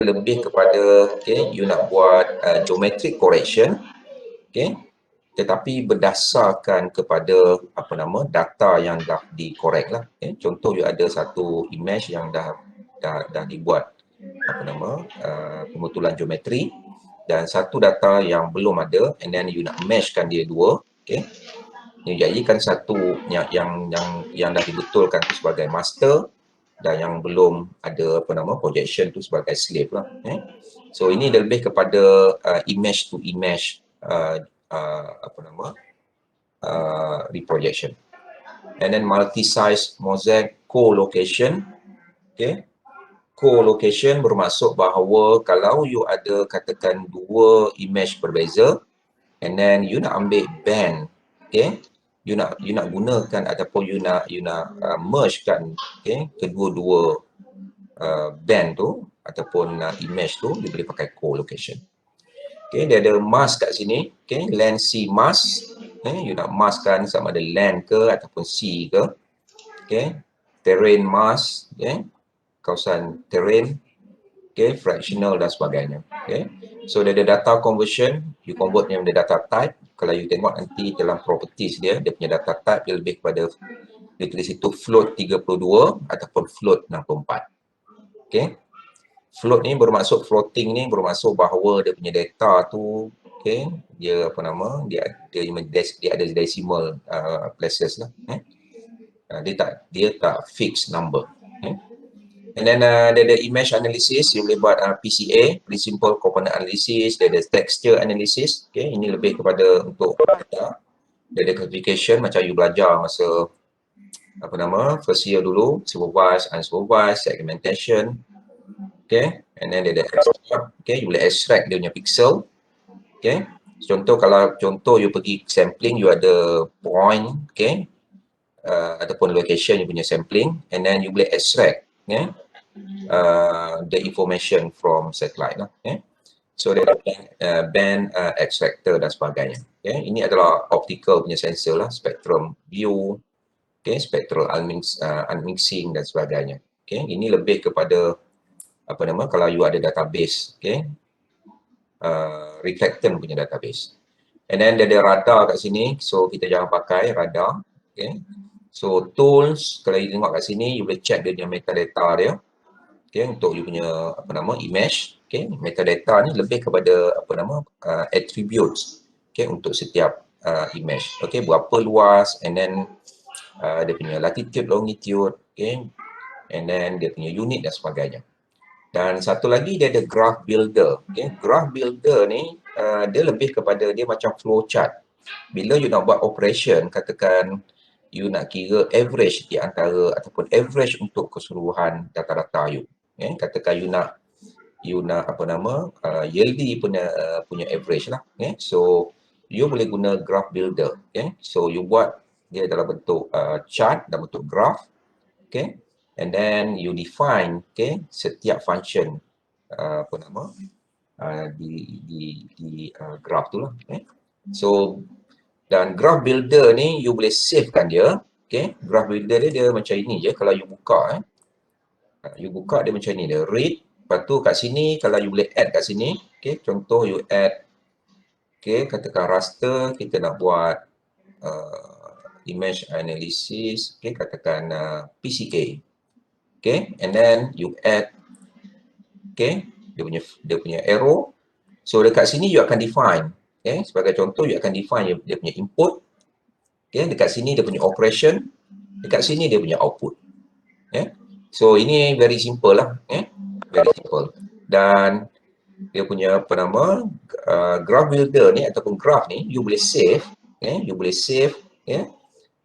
lebih kepada you nak buat geometric correction, tetapi berdasarkan kepada data yang dah dikorek lah. Contoh you ada satu image yang dah dibuat pembetulan geometri, dan satu data yang belum ada, and then you nak meshkan dia dua, you jadikan satu yang dah dibetulkan tu sebagai master, dan yang belum ada projection tu sebagai slave lah. So ini lebih kepada image to image reprojection. And then multi-size mosaic co-location. Co-location bermaksud bahawa kalau you ada katakan dua image berbeza, and then you nak ambil band, you nak gunakan ataupun you nak mergekan kedua-dua band tu ataupun image tu, you boleh pakai co-location. Dia ada mask kat sini, land sea mask. You nak maskkan sama ada land ke ataupun sea ke. Terrain mask, kawasan terrain, fractional dan sebagainya. So dia ada data conversion, you convert dia menjadi data type. Kalau you tengok nanti dalam properties dia punya data type dia lebih kepada, dia tulis itu float 32 ataupun float 64. Float ni bermaksud, floating ni bermaksud bahawa dia punya data tu, dia dia ada decimal places lah. Dia tak fixed number. And then dia ada image analysis, you boleh buat PCA, Principal Component Analysis, dia ada texture analysis. Ini lebih kepada untuk data. Dia ada classification macam you belajar masa first year dulu, supervised, unsupervised, segmentation. And then dia ada extract, you boleh extract dia punya pixel. Contoh you pergi sampling, you ada point, ataupun location you punya sampling, and then you boleh extract the information from satellite lah. So dia ada band extractor dan sebagainya. Ini adalah optical punya sensor lah, spectrum view, spectral unmixing dan sebagainya. Ini lebih kepada kalau you ada database, reflectant punya database. And then dia ada radar kat sini, so kita jangan pakai radar. So tools, kalau you tengok kat sini, you boleh check dia punya metadata dia. Untuk you punya image. Metadata ni lebih kepada attributes, untuk setiap image. Berapa luas, and then dia punya latitude, longitude, and then dia punya unit dan sebagainya. Dan satu lagi dia ada graph builder. Graph builder ni dia lebih kepada, dia macam flow chart. Bila you nak buat operation, katakan you nak kira average di antara ataupun average untuk keseluruhan data-data you. Katakan you nak yearly punya average lah. So you boleh guna graph builder. So you buat dia dalam bentuk chart, dalam bentuk graph. And then you define setiap function di graph tu lah. So dan graph builder ni you boleh savekan dia. Graph builder dia macam ini je. Kalau you buka dia macam ni dia, read. Lepas tu kat sini kalau you boleh add kat sini, contoh you add, katakan raster, kita nak buat image analysis, katakan PCA. And then you add dia punya arrow. So dekat sini you akan define, sebagai contoh you akan define dia punya input. Dekat sini dia punya operation, dekat sini dia punya output. So ini very simple lah, very simple. Dan dia punya graph builder ni ataupun graph ni you boleh save,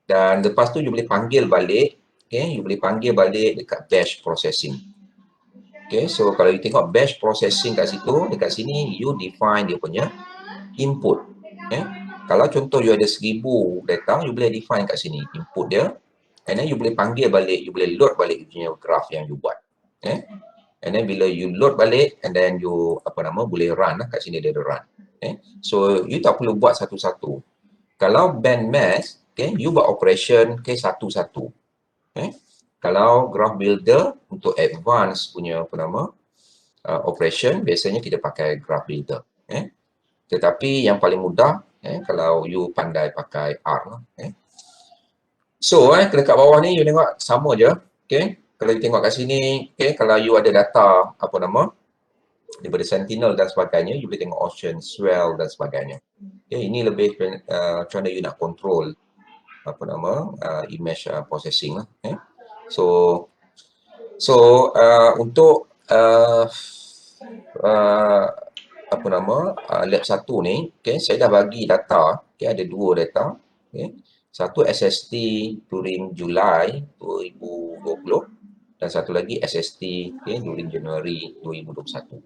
dan lepas tu you boleh panggil balik. You boleh panggil balik dekat batch processing. So kalau you tengok batch processing kat situ, dekat sini you define dia punya input. Kalau contoh you ada 1000 data, you boleh define kat sini input dia, and then you boleh panggil balik, you boleh load balik you punya graph yang you buat. And then bila you load balik, and then you boleh run lah, kat sini dia ada run. So you tak perlu buat satu-satu. Kalau band mask, you buat operation satu-satu. Kalau graph builder untuk advance punya operation, biasanya kita pakai graph builder. Tetapi yang paling mudah kalau you pandai pakai R lah. So dekat bawah ni you tengok sama je. Okay. Kalau you tengok kat sini, kalau you ada data apa nama daripada Sentinel dan sebagainya, you boleh tengok ocean, swell dan sebagainya. Ini lebih macam mana you nak control apa nama image processing lah. Untuk apa nama lab 1 ni, saya dah bagi data, ada 2 data. Satu SST during Julai 2020 dan satu lagi SST during Januari 2021.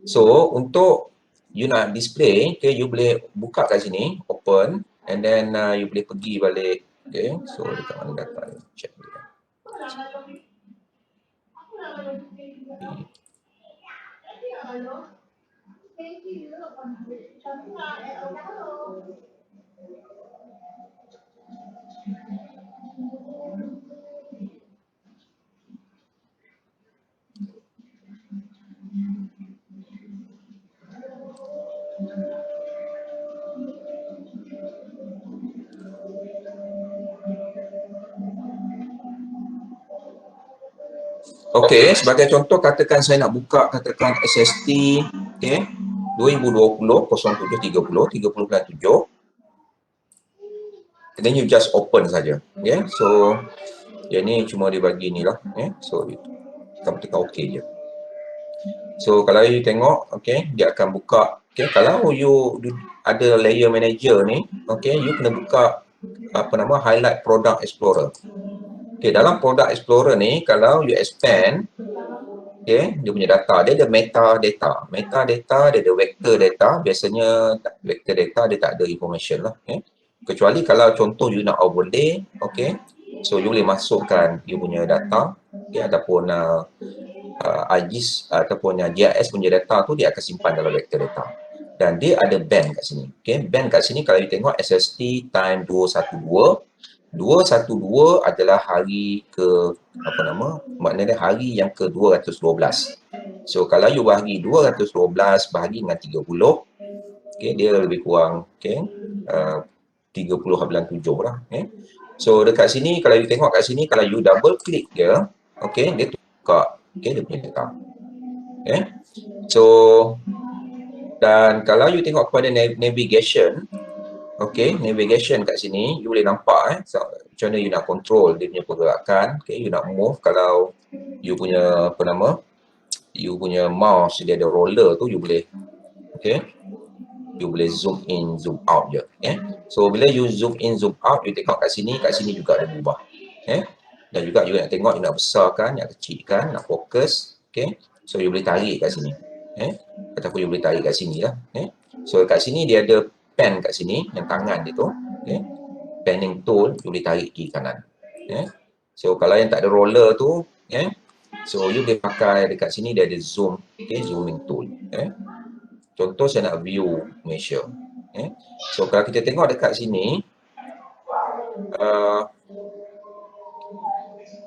So untuk you nak display, you boleh buka kat sini, open, and then you boleh pergi balik. So dekat mana data ni? Check dulu. Okey, sebagai contoh katakan saya nak buka katakan SST 2020 0730 30.7, and then you just open saja. So yang ni cuma dia bagi ni lah. So kita tekan OK je. So kalau you tengok, dia akan buka. Kalau you ada layer manager ni, you kena buka apa nama highlight product explorer. Dalam product explorer ni, kalau you expand, dia punya data, dia ada metadata. Metadata, dia ada vector data. Biasanya vector data dia tak ada information lah. Kecuali kalau contoh you nak overlay, so you boleh masukkan you punya data, ataupun IGIS ataupun GIS punya data tu dia akan simpan dalam vector data. Dan dia ada band kat sini. Band kat sini kalau you tengok SST time 212. 212 adalah hari ke apa nama? Maknanya hari yang ke-212. So kalau you bahagi 212 bahagi dengan 30, dia lebih kurang 30/7 lah. So dekat sini kalau you tengok kat sini, kalau you double click dia, dia buka dia punya data. So dan kalau you tengok kepada navigation, navigation kat sini, you boleh nampak macam mana you nak control dia punya pergerakan. You nak move, kalau you punya apa nama, you punya mouse dia ada roller tu, you boleh you boleh zoom in, zoom out je. So bila you zoom in, zoom out, you tengok kat sini juga ada berubah. Dan juga you nak tengok, you nak besarkan, nak kecilkan, nak fokus. So you boleh tarik kat sini. Ataupun you boleh tarik kat sini lah. So kat sini dia ada pen kat sini, yang tangan dia tu. Panning tool, you boleh tarik kiri kanan. So kalau yang tak ada roller tu, so you boleh pakai dekat sini, dia ada zoom, zooming tool. Contoh saya nak view measure. So kalau kita tengok dekat sini,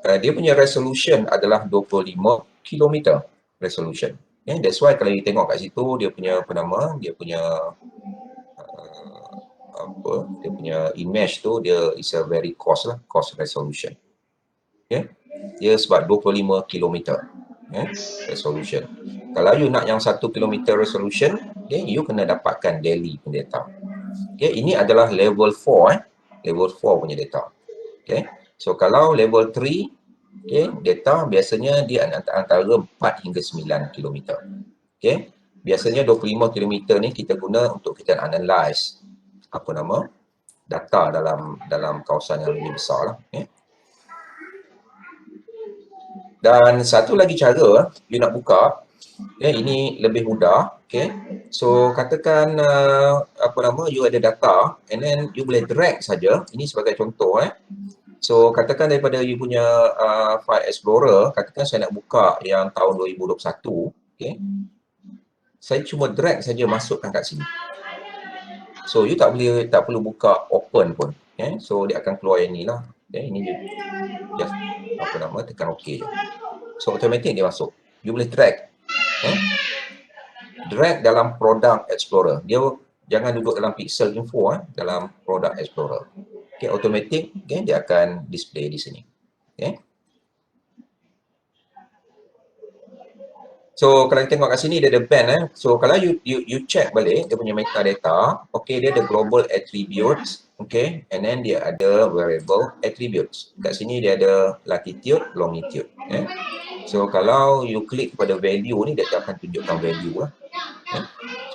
dia punya resolution adalah 25 km resolution. That's why kalau you tengok kat situ, dia punya apa nama, dia punya dia punya image tu, dia is a very cost resolution. Dia sebab 25 km resolution. Kalau you nak yang 1 km resolution, you kena dapatkan daily punya data. Ini adalah level 4 level 4 punya data. So kalau level 3, data biasanya dia antara 4 hingga 9 km. Biasanya 25 km ni kita guna untuk kita analyze apa nama data dalam kawasan yang lebih besar lah. Dan satu lagi cara you nak buka, ini lebih mudah. So katakan apa nama, you ada data, and then you boleh drag saja. Ini sebagai contoh. So katakan daripada you punya file explorer, katakan saya nak buka yang tahun 2021. Saya cuma drag saja, masukkan kat sini. So you tak perlu buka open pun. So dia akan keluar yang ni lah. Ini just apa nama, tekan OK je. So automatic dia masuk. You boleh track Drag dalam Product Explorer. Dia jangan duduk dalam Pixel Info, dalam Product Explorer. Okay, automatic, okay, dia akan display di sini. Okay. So kalau kita tengok kat sini dia ada band. So kalau you check balik dia punya metadata, okay, dia ada global attributes, okay, and then dia ada variable attributes. Kat sini dia ada latitude, longitude. So kalau you klik pada value ni, dia akan tunjukkan value lah.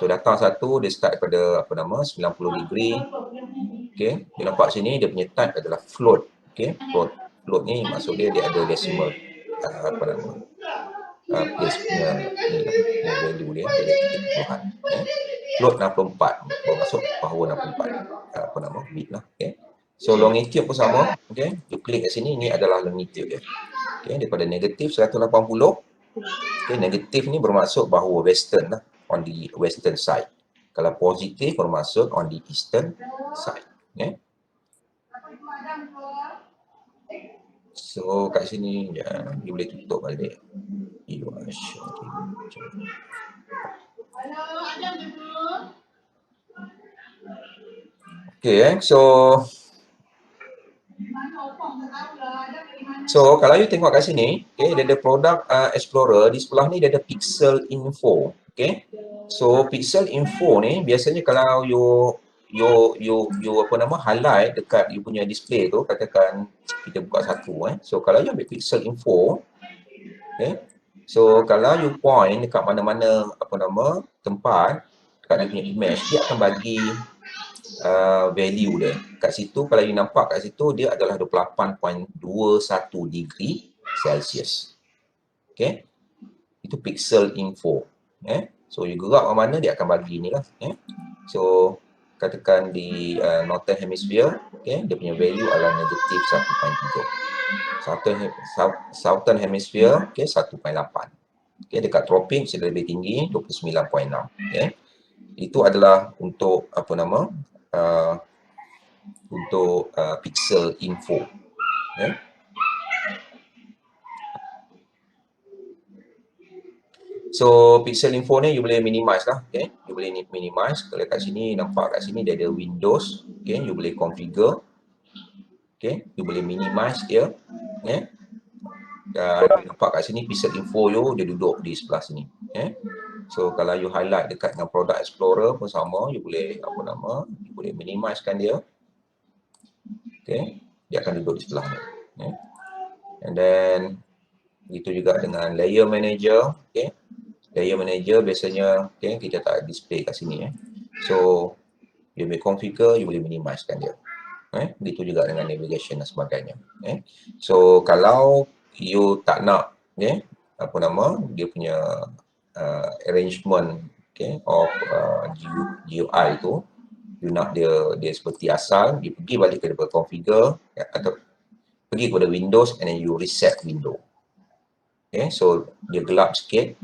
So datang satu dia start pada 90 degree. Okay, you nampak sini dia punya type adalah float. Okay, float ni maksud dia ada decimal place punya ni lah, punya value dia ada titik puluhan. Float 64 bermaksud power 64 bit lah. Okay. So longitude pun sama. Okay, you klik kat sini, ni adalah longitude dia. Okay, daripada negatif 180. Okay, negatif ni bermaksud bahawa western lah, on the western side. Kalau positif bermaksud on the eastern side. Okay. So kat sini ya, you boleh tutup balik. You are sure. Okay, so kalau you tengok kat sini, okay, dia ada Product Explorer, di sebelah ni dia ada Pixel Info. Okay, so Pixel Info ni biasanya kalau you highlight dekat you punya display tu, katakan kita buka satu. So kalau you ambil Pixel Info, okay, so kalau you point dekat mana-mana tempat dekat dia punya image, dia akan bagi value dia. Kat situ kalau you nampak kat situ dia adalah 28.21 degree Celsius. Okay. Itu pixel info. So you gerak ke mana dia akan bagi ni lah. So katakan di Northern Hemisphere, okay, dia punya value adalah negatif 1.7. Southern Hemisphere, okay, 1.8. Okay, dekat tropik sudah lebih tinggi 29.6. Okay. Itu adalah untuk pixel info. So pixel info ni you boleh minimize lah. Okay, you boleh minimize. Kalau kat sini nampak kat sini dia ada Windows. Okay, you boleh configure. Okay, you boleh minimize dia. Dan nampak kat sini pixel info you dia duduk di sebelah sini. So kalau you highlight dekat dengan Product Explorer pun sama, you boleh you boleh minimizekan dia. Okay, dia akan duduk di sebelah ni. And then itu juga dengan Layer Manager. Okay, Layer Manager biasanya, okay, kita tak display kat sini. So you boleh configure, you boleh minimizekan dia. Begitu juga dengan navigation dan sebagainya. So kalau you tak nak dia punya arrangement, okay, of GUI tu, you nak dia seperti asal, you pergi balik ke configure, atau pergi kepada Windows and then you reset window. Okay, so dia gelap sikit,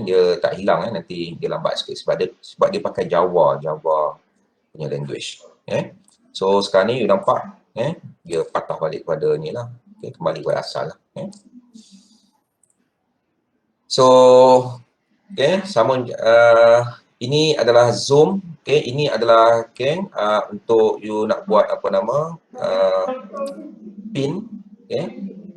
dia tak hilang, nanti dia lambat sikit sebab dia pakai Java punya language. So sekarang ni you nampak, dia patah balik pada ni lah, kembali pada asal lah. So sama, ini adalah zoom. Ini adalah untuk you nak buat pin.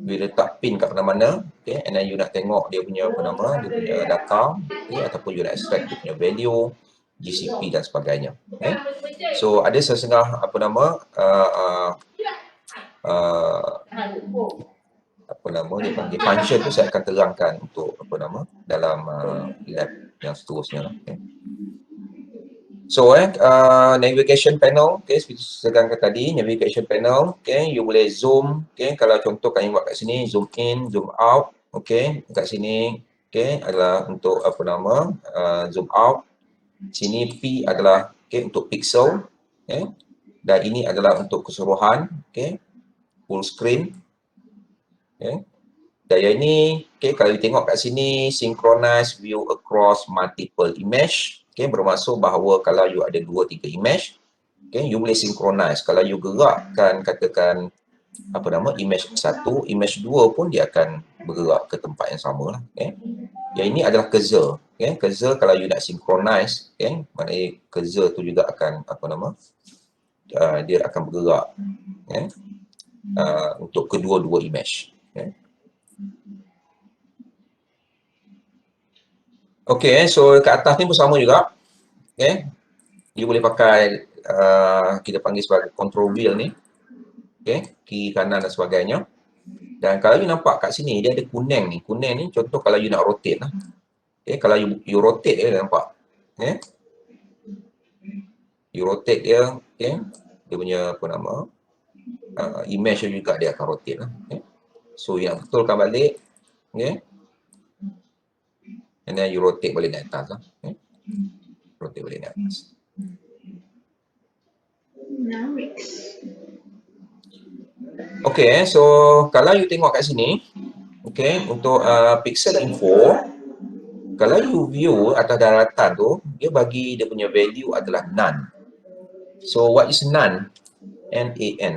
You letak pin kat mana-mana, and then you nak tengok dia punya dia punya data, ataupun you nak extract dia punya value, GCP dan sebagainya. So ada sesengah dia panggil function tu saya akan terangkan untuk dalam lab yang seterusnya. So navigation panel, seperti saya kata tadi, navigation panel, you boleh zoom, kalau contoh kami buat kat sini, zoom in, zoom out, kat sini, adalah untuk zoom out. Sini P adalah untuk pixel, dan ini adalah untuk keseluruhan, full screen. Daya ini, kalau you tengok kat sini, synchronize view across multiple image. Bermaksud bahawa kalau you ada 2-3 image, you boleh synchronize. Kalau you gerakkan, katakan apa nama, image 1, image 2 pun dia akan bergerak ke tempat yang sama lah. Yang ini adalah cursor. Cursor kalau you nak synchronize, maknanya cursor tu juga akan apa nama, dia akan bergerak untuk kedua-dua image. Okey, so kat atas ni pun sama juga. You boleh pakai kita panggil sebagai control wheel ni. Kiri kanan dan sebagainya. Dan kalau you nampak kat sini dia ada kuning ni. Kuning ni contoh kalau you nak rotate lah. Kalau you rotate dia nampak. You rotate dia, dia punya apa nama, image juga dia akan rotate lah. So you nak betulkan balik, and then you rotate balik naik atas lah. Rotate balik naik atas. Okay, so kalau you tengok kat sini, untuk pixel info, kalau you view atas daratan tu, dia bagi dia punya value adalah none. So what is none? N-A-N.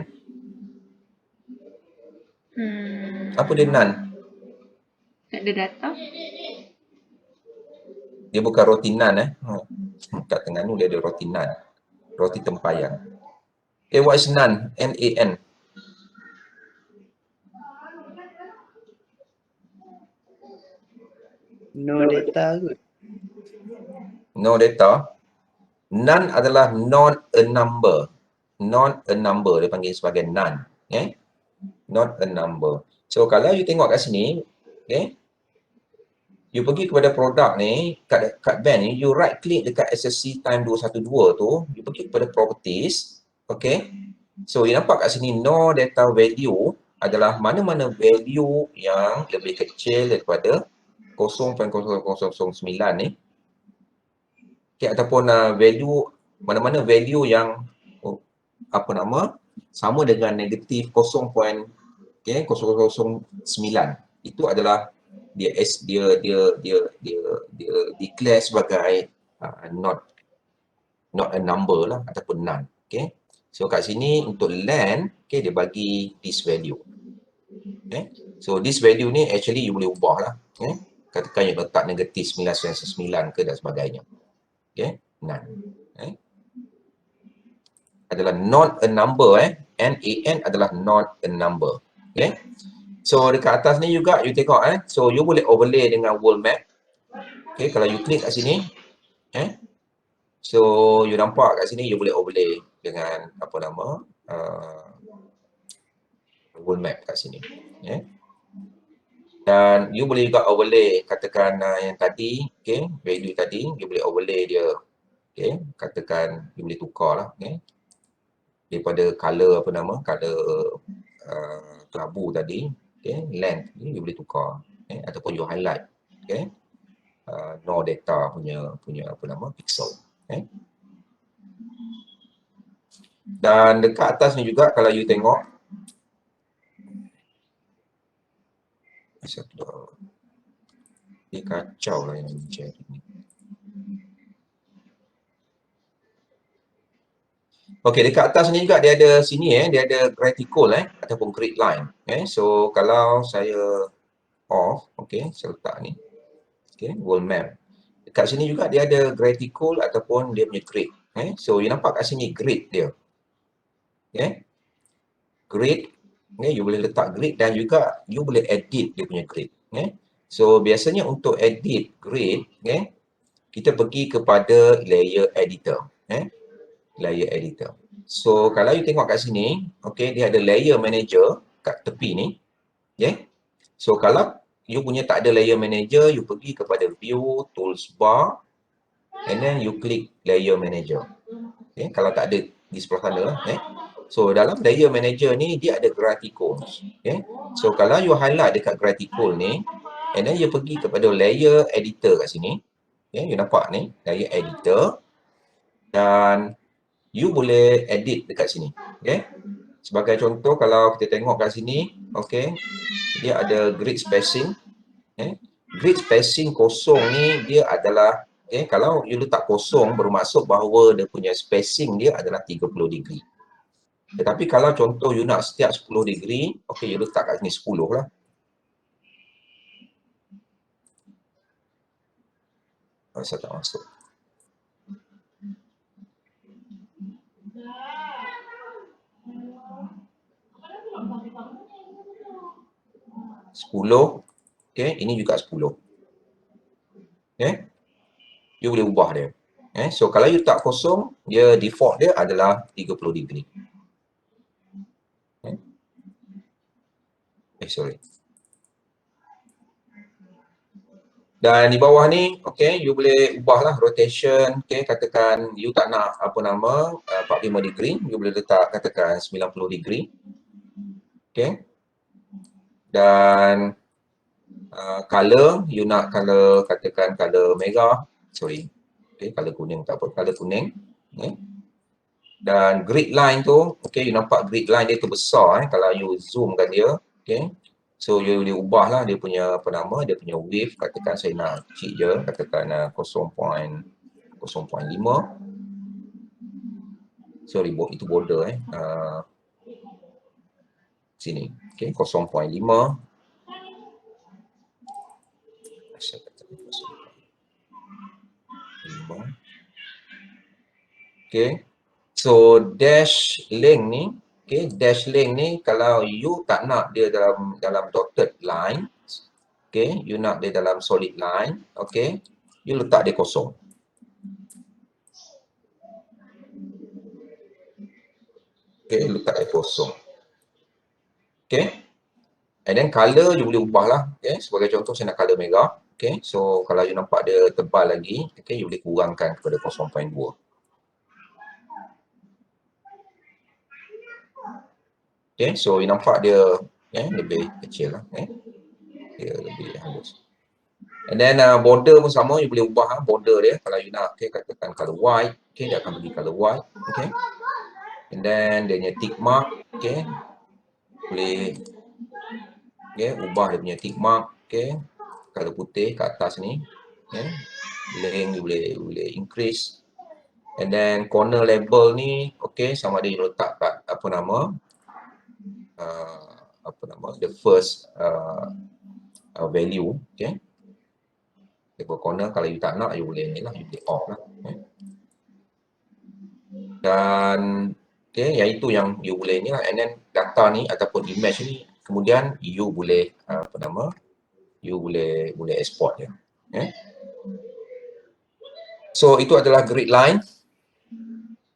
Apa dia none? Tak ada data. Dia bukan roti naan kat Terengganu dia ada roti naan. Roti tempayan. What is naan? N-A-N. No data kot. No data. None adalah not a number. Not a number. Dia panggil sebagai none. Not a number. So kalau you tengok kat sini, you pergi kepada produk ni, kat band ni, you right click dekat SSC time 212 tu, you pergi kepada properties, so you nampak kat sini no data value adalah mana-mana value yang lebih kecil daripada 0.0009 ni, ataupun value, mana-mana value yang apa nama, sama dengan negatif 0.009, itu adalah dia declare sebagai not a number lah ataupun none. So kat sini untuk len, dia bagi this value. So this value ni actually you boleh ubah lah. Katakan you letak negatif 999 ke dan sebagainya. None. Adalah not a number. N-A-N adalah not a number. So dekat atas ni juga you tengok so you boleh overlay dengan world map. Kalau you klik kat sini, so you nampak kat sini you boleh overlay dengan apa nama, world map kat sini. Dan you boleh juga overlay katakan yang tadi, value tadi you boleh overlay dia. Katakan you boleh tukar lah, daripada color apa nama, color kelabu tadi, length ni you boleh tukar, ataupun you highlight, no data punya apa nama, pixel. Dan dekat atas ni juga kalau you tengok, dia kacau lah yang mencari ni. Okey, dekat atas ni juga dia ada sini dia ada gratical ataupun grid line. So kalau saya off, saya letak ni. World map. Dekat sini juga dia ada gratical ataupun dia punya grid. So you nampak kat sini grid dia. Grid, you boleh letak grid dan juga you boleh edit dia punya grid. So biasanya untuk edit grid, kita pergi kepada layer editor. Layer editor. So kalau you tengok kat sini, dia ada layer manager kat tepi ni. So kalau you punya tak ada layer manager, you pergi kepada view, tools bar, and then you click layer manager. Kalau tak ada di sebelah sana lah. So dalam layer manager ni dia ada graticals. So kalau you highlight dekat gratical ni, and then you pergi kepada layer editor kat sini. You nampak ni, layer editor. Dan you boleh edit dekat sini. Sebagai contoh kalau kita tengok kat sini, dia ada grid spacing. Grid spacing kosong ni dia adalah kalau you letak kosong bermaksud bahawa dia punya spacing dia adalah 30 degree. Tetapi kalau contoh you nak setiap 10 degree, okay, you letak kat sini 10 lah. Saya tak masuk. Sepuluh, okay, ini juga 10. Okay, you boleh ubah dia. So kalau you tak kosong, dia default dia adalah 30 degree. Sorry. Dan di bawah ni, okay, you boleh ubahlah rotation, okay, katakan you tak nak apa nama 45 degree, you boleh letak katakan 90 degree. Okay. Dan color, you nak color katakan color merah, sorry. Okay, color kuning tak apa, color kuning. Okay. Dan grid line tu, okay, you nampak grid line dia tu besar kalau you zoomkan dia, okay. So you boleh ubahlah dia punya apa nama, dia punya width, katakan saya nak kecil je, katakan 0.5. Sorry, itu border sini. Okay, 0.5. Saya kata 0.5. Okay. So dash length ni, okay, dash length ni kalau you tak nak dia dalam dotted line, okay, you nak dia dalam solid line, okay, you letak dia kosong. Okay, letak dia kosong. Okay. And then color you boleh ubah lah. Okay, sebagai contoh saya nak color merah. Okay, so kalau you nampak dia tebal lagi, okay, you boleh kurangkan kepada 0.2. Okay, so you nampak dia lebih kecil lah. Dia lebih halus. And then border pun sama, you boleh ubah border dia. Kalau you nak, okay, katakan color white, okay, dia akan bagi color white. Okay. And then dia punya tick mark, okay, boleh ubah dia punya tick mark, okay, color putih kat atas ni. Okay. Length you boleh increase. And then corner label ni, okay, sama ada you letak kat the first value, okay. Label corner kalau you tak nak, you boleh ni lah, you boleh off lah. Okay. Dan okay, yang itu yang you boleh ni lah. And then data ni ataupun image ni kemudian you boleh you boleh export dia. Okay. So itu adalah grid line.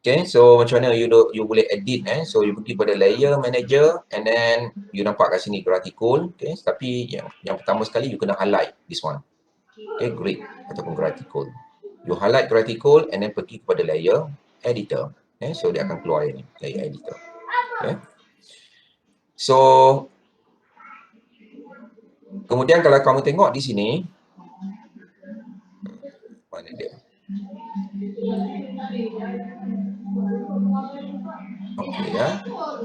Okay, so macam mana you boleh edit so you pergi pada layer manager and then you nampak kat sini graticool. Okay, tapi yang pertama sekali you kena highlight this one. Okay, grid ataupun graticool. You highlight graticool and then pergi kepada layer editor. Okay, so dia akan keluar ini layer editor. Okay. So kemudian kalau kamu tengok di sini, mana dia? Okay,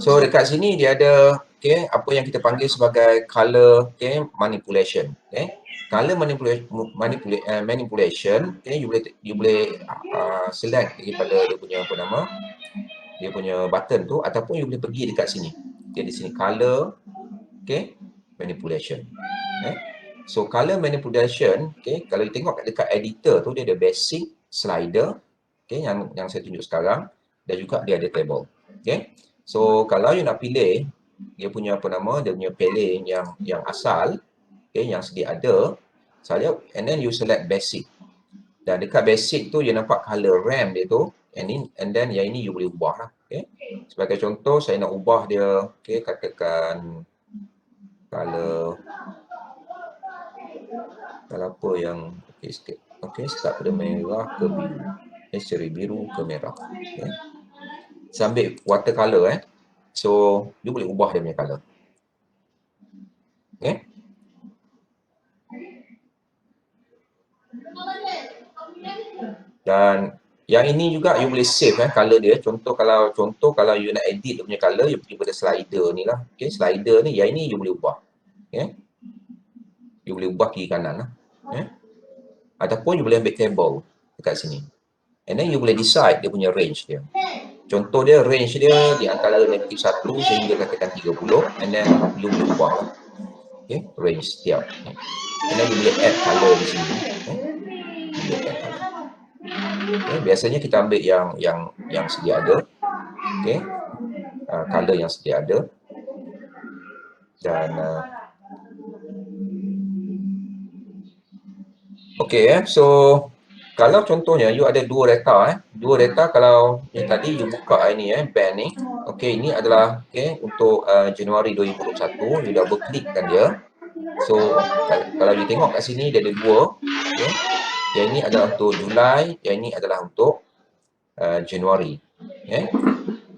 so dekat sini dia ada apa yang kita panggil sebagai color manipulation. Color manipulation, you boleh select daripada dia punya button tu ataupun you boleh pergi dekat sini. Di sini color manipulation. So color manipulation, kalau you tengok dekat editor tu dia ada basic, slider, yang saya tunjuk sekarang, dan juga dia ada table. So kalau you nak pilih dia punya dia punya palette yang asal, yang sedia ada saja, and then you select basic. Dan dekat basic tu you nampak color RAM dia tu, and then yang ini you boleh ubah lah. Sebagai contoh saya nak ubah dia, katakan color apa yang sikit. Start pada merah ke biru. Sorry, biru ke merah. Saya ambil watercolor so you boleh ubah dia punya color. Dan yang ini juga you boleh save color dia. Contoh kalau you nak edit dia punya color, you pergi pada slider ni lah. Slider ni, yang ini you boleh ubah. You boleh ubah kiri kanan lah. Ataupun you boleh ambil table dekat sini. And then you boleh decide dia punya range dia. Contoh dia, range dia di antara -1 sehingga katakan 30, and then you boleh ubah lah. Okay, range setiap. Okay. And then you boleh add color di sini. Okay. You boleh add color. Okay. Biasanya kita ambil yang sedia ada. Okay. Color yang sedia ada. Dan okay, so kalau contohnya you ada dua data dua data, kalau yang tadi you buka ini band ni. Okay, ini adalah untuk Januari 2021, you double klik kan dia. So kalau you tengok kat sini dia ada dua. Okay. Yang ini adalah untuk Julai, yang ini adalah untuk Januari. Okay.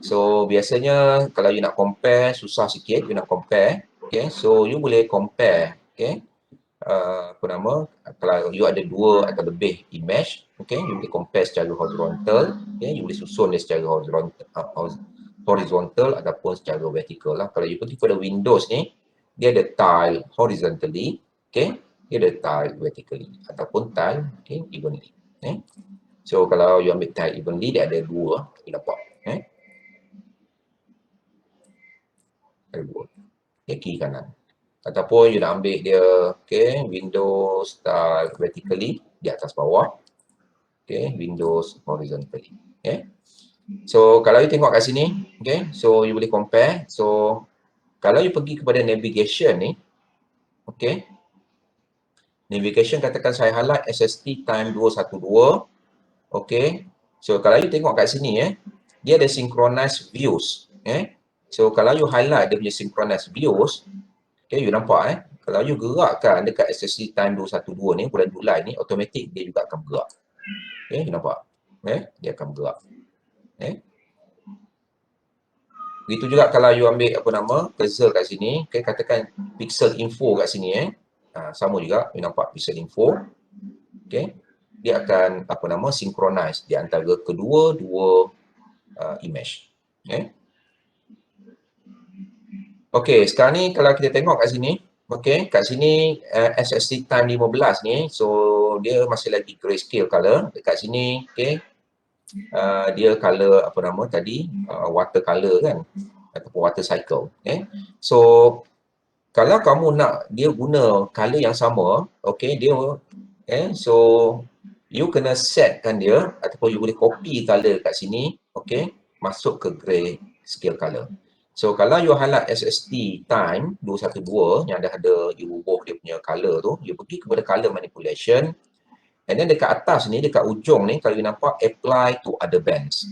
So biasanya kalau you nak compare, susah sikit you nak compare. Okay. So you boleh compare. Okay. Apa nama, kalau you ada dua atau lebih image, okay, you boleh compare secara horizontal. Okay. You boleh susun dia secara horizontal ataupun secara vertical lah. Kalau you pergi pada Windows ni, dia ada tile horizontally. Okay. Dia ada tile vertically ataupun tile evenly. Okay. So kalau you ambil tile evenly, dia ada dua. You nampak. Ada dua. Okay, kiri kanan. Ataupun you nak ambil dia, Windows style vertically di atas bawah. Windows horizontally. So kalau you tengok kat sini, so you boleh compare. So kalau you pergi kepada navigation ni, navigation katakan saya highlight SST time 212. So kalau you tengok kat sini dia ada synchronized views. So kalau you highlight dia punya synchronized views, you nampak kalau you gerakkan dekat SSC time 212 ni, bulan Julai ni, automatik dia juga akan bergerak. You nampak? Dia akan bergerak. Begitu juga kalau you ambil apa nama, cursor kat sini, katakan pixel info kat sini sama juga, you nampak pixel info. Dia akan apa nama, synchronize di antara kedua-dua image. Sekarang ni kalau kita tengok kat sini, kat sini SSD time 15 ni, so dia masih lagi grayscale color. Dekat sini, dia color apa nama tadi, watercolor kan, ataupun water cycle. So kalau kamu nak dia guna color yang sama, dia so you kena setkan dia, ataupun you boleh copy color kat sini, masuk ke grayscale color. So kalau you highlight SST time 212 yang ada you ubah dia punya color tu, you pergi kepada color manipulation, and then dekat atas ni, dekat ujung ni, kalau you nampak apply to other bands.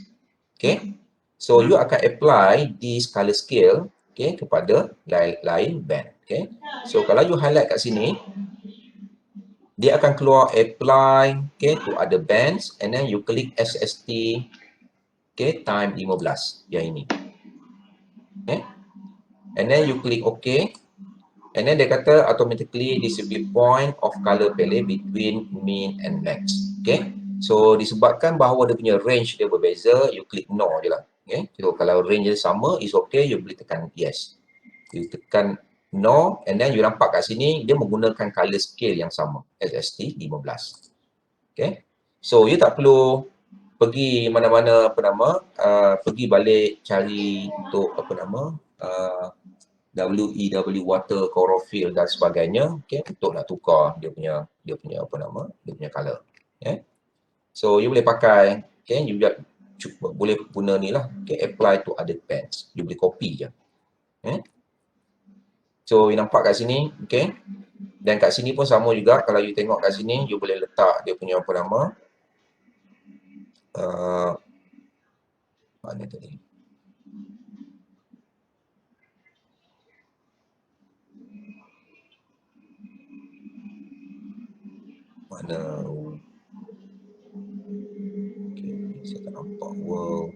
So you akan apply this color scale kepada lain band. So kalau you highlight kat sini, dia akan keluar apply to other bands, and then you klik SST time 15 yang ini. And then you click OK. And then dia kata automatically distribute point of color palette between min and max. So disebabkan bahawa dia punya range dia berbeza, you click no je lah. So kalau range dia sama, is okay, you boleh tekan yes. You tekan no, and then you nampak kat sini, dia menggunakan color scale yang sama, SST 15. So you tak perlu pergi mana-mana apa nama, pergi balik cari untuk apa nama, WEW water chlorophyll dan sebagainya, untuk nak tukar dia punya apa nama, dia punya color. So you boleh pakai, you boleh guna ni lah, apply to other bands. You boleh copy je. So you nampak kat sini, dan kat sini pun sama juga. Kalau you tengok kat sini, you boleh letak dia punya apa nama, mana tadi? Mana? Saya tak nampak world.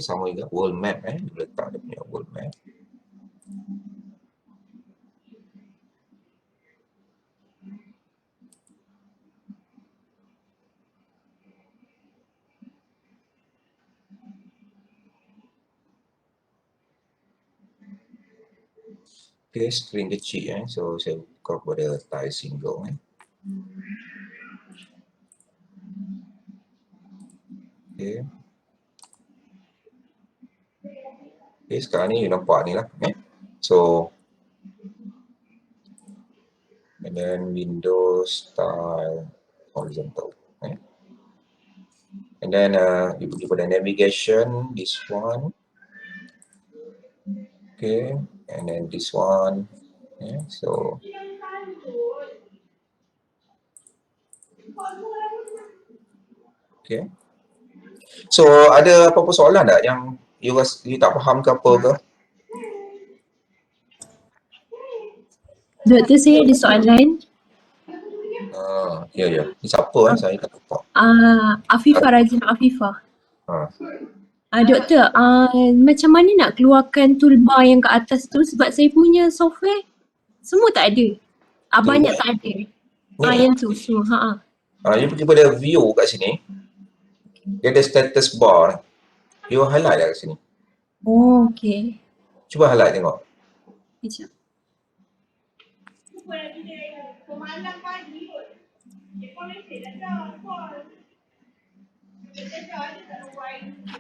Sama juga world map letak dia punya world map. Screen kecil so saya buka kepada tile single Okay. Okay, sekarang ni you nampak ni lah. So, and then Windows style horizontal. And then you pergi pada navigation, this one. Okay, and then this one. So, okay. So, ada apa-apa soalan tak yang you tak faham ke apa ke? Doktor, saya ada soalan. Ya. Ni siapa saya tak nampak. Afifah, Rajin Afifah. Ha. Doktor, macam mana nak keluarkan toolbar yang kat atas tu sebab saya punya software semua tak ada. Banyak tak ada. Yang tu semua. You pergi pada view kat sini. Dia ada status bar. You highlight lah kat sini. Oh, okay. Cuba highlight tengok. Sekejap.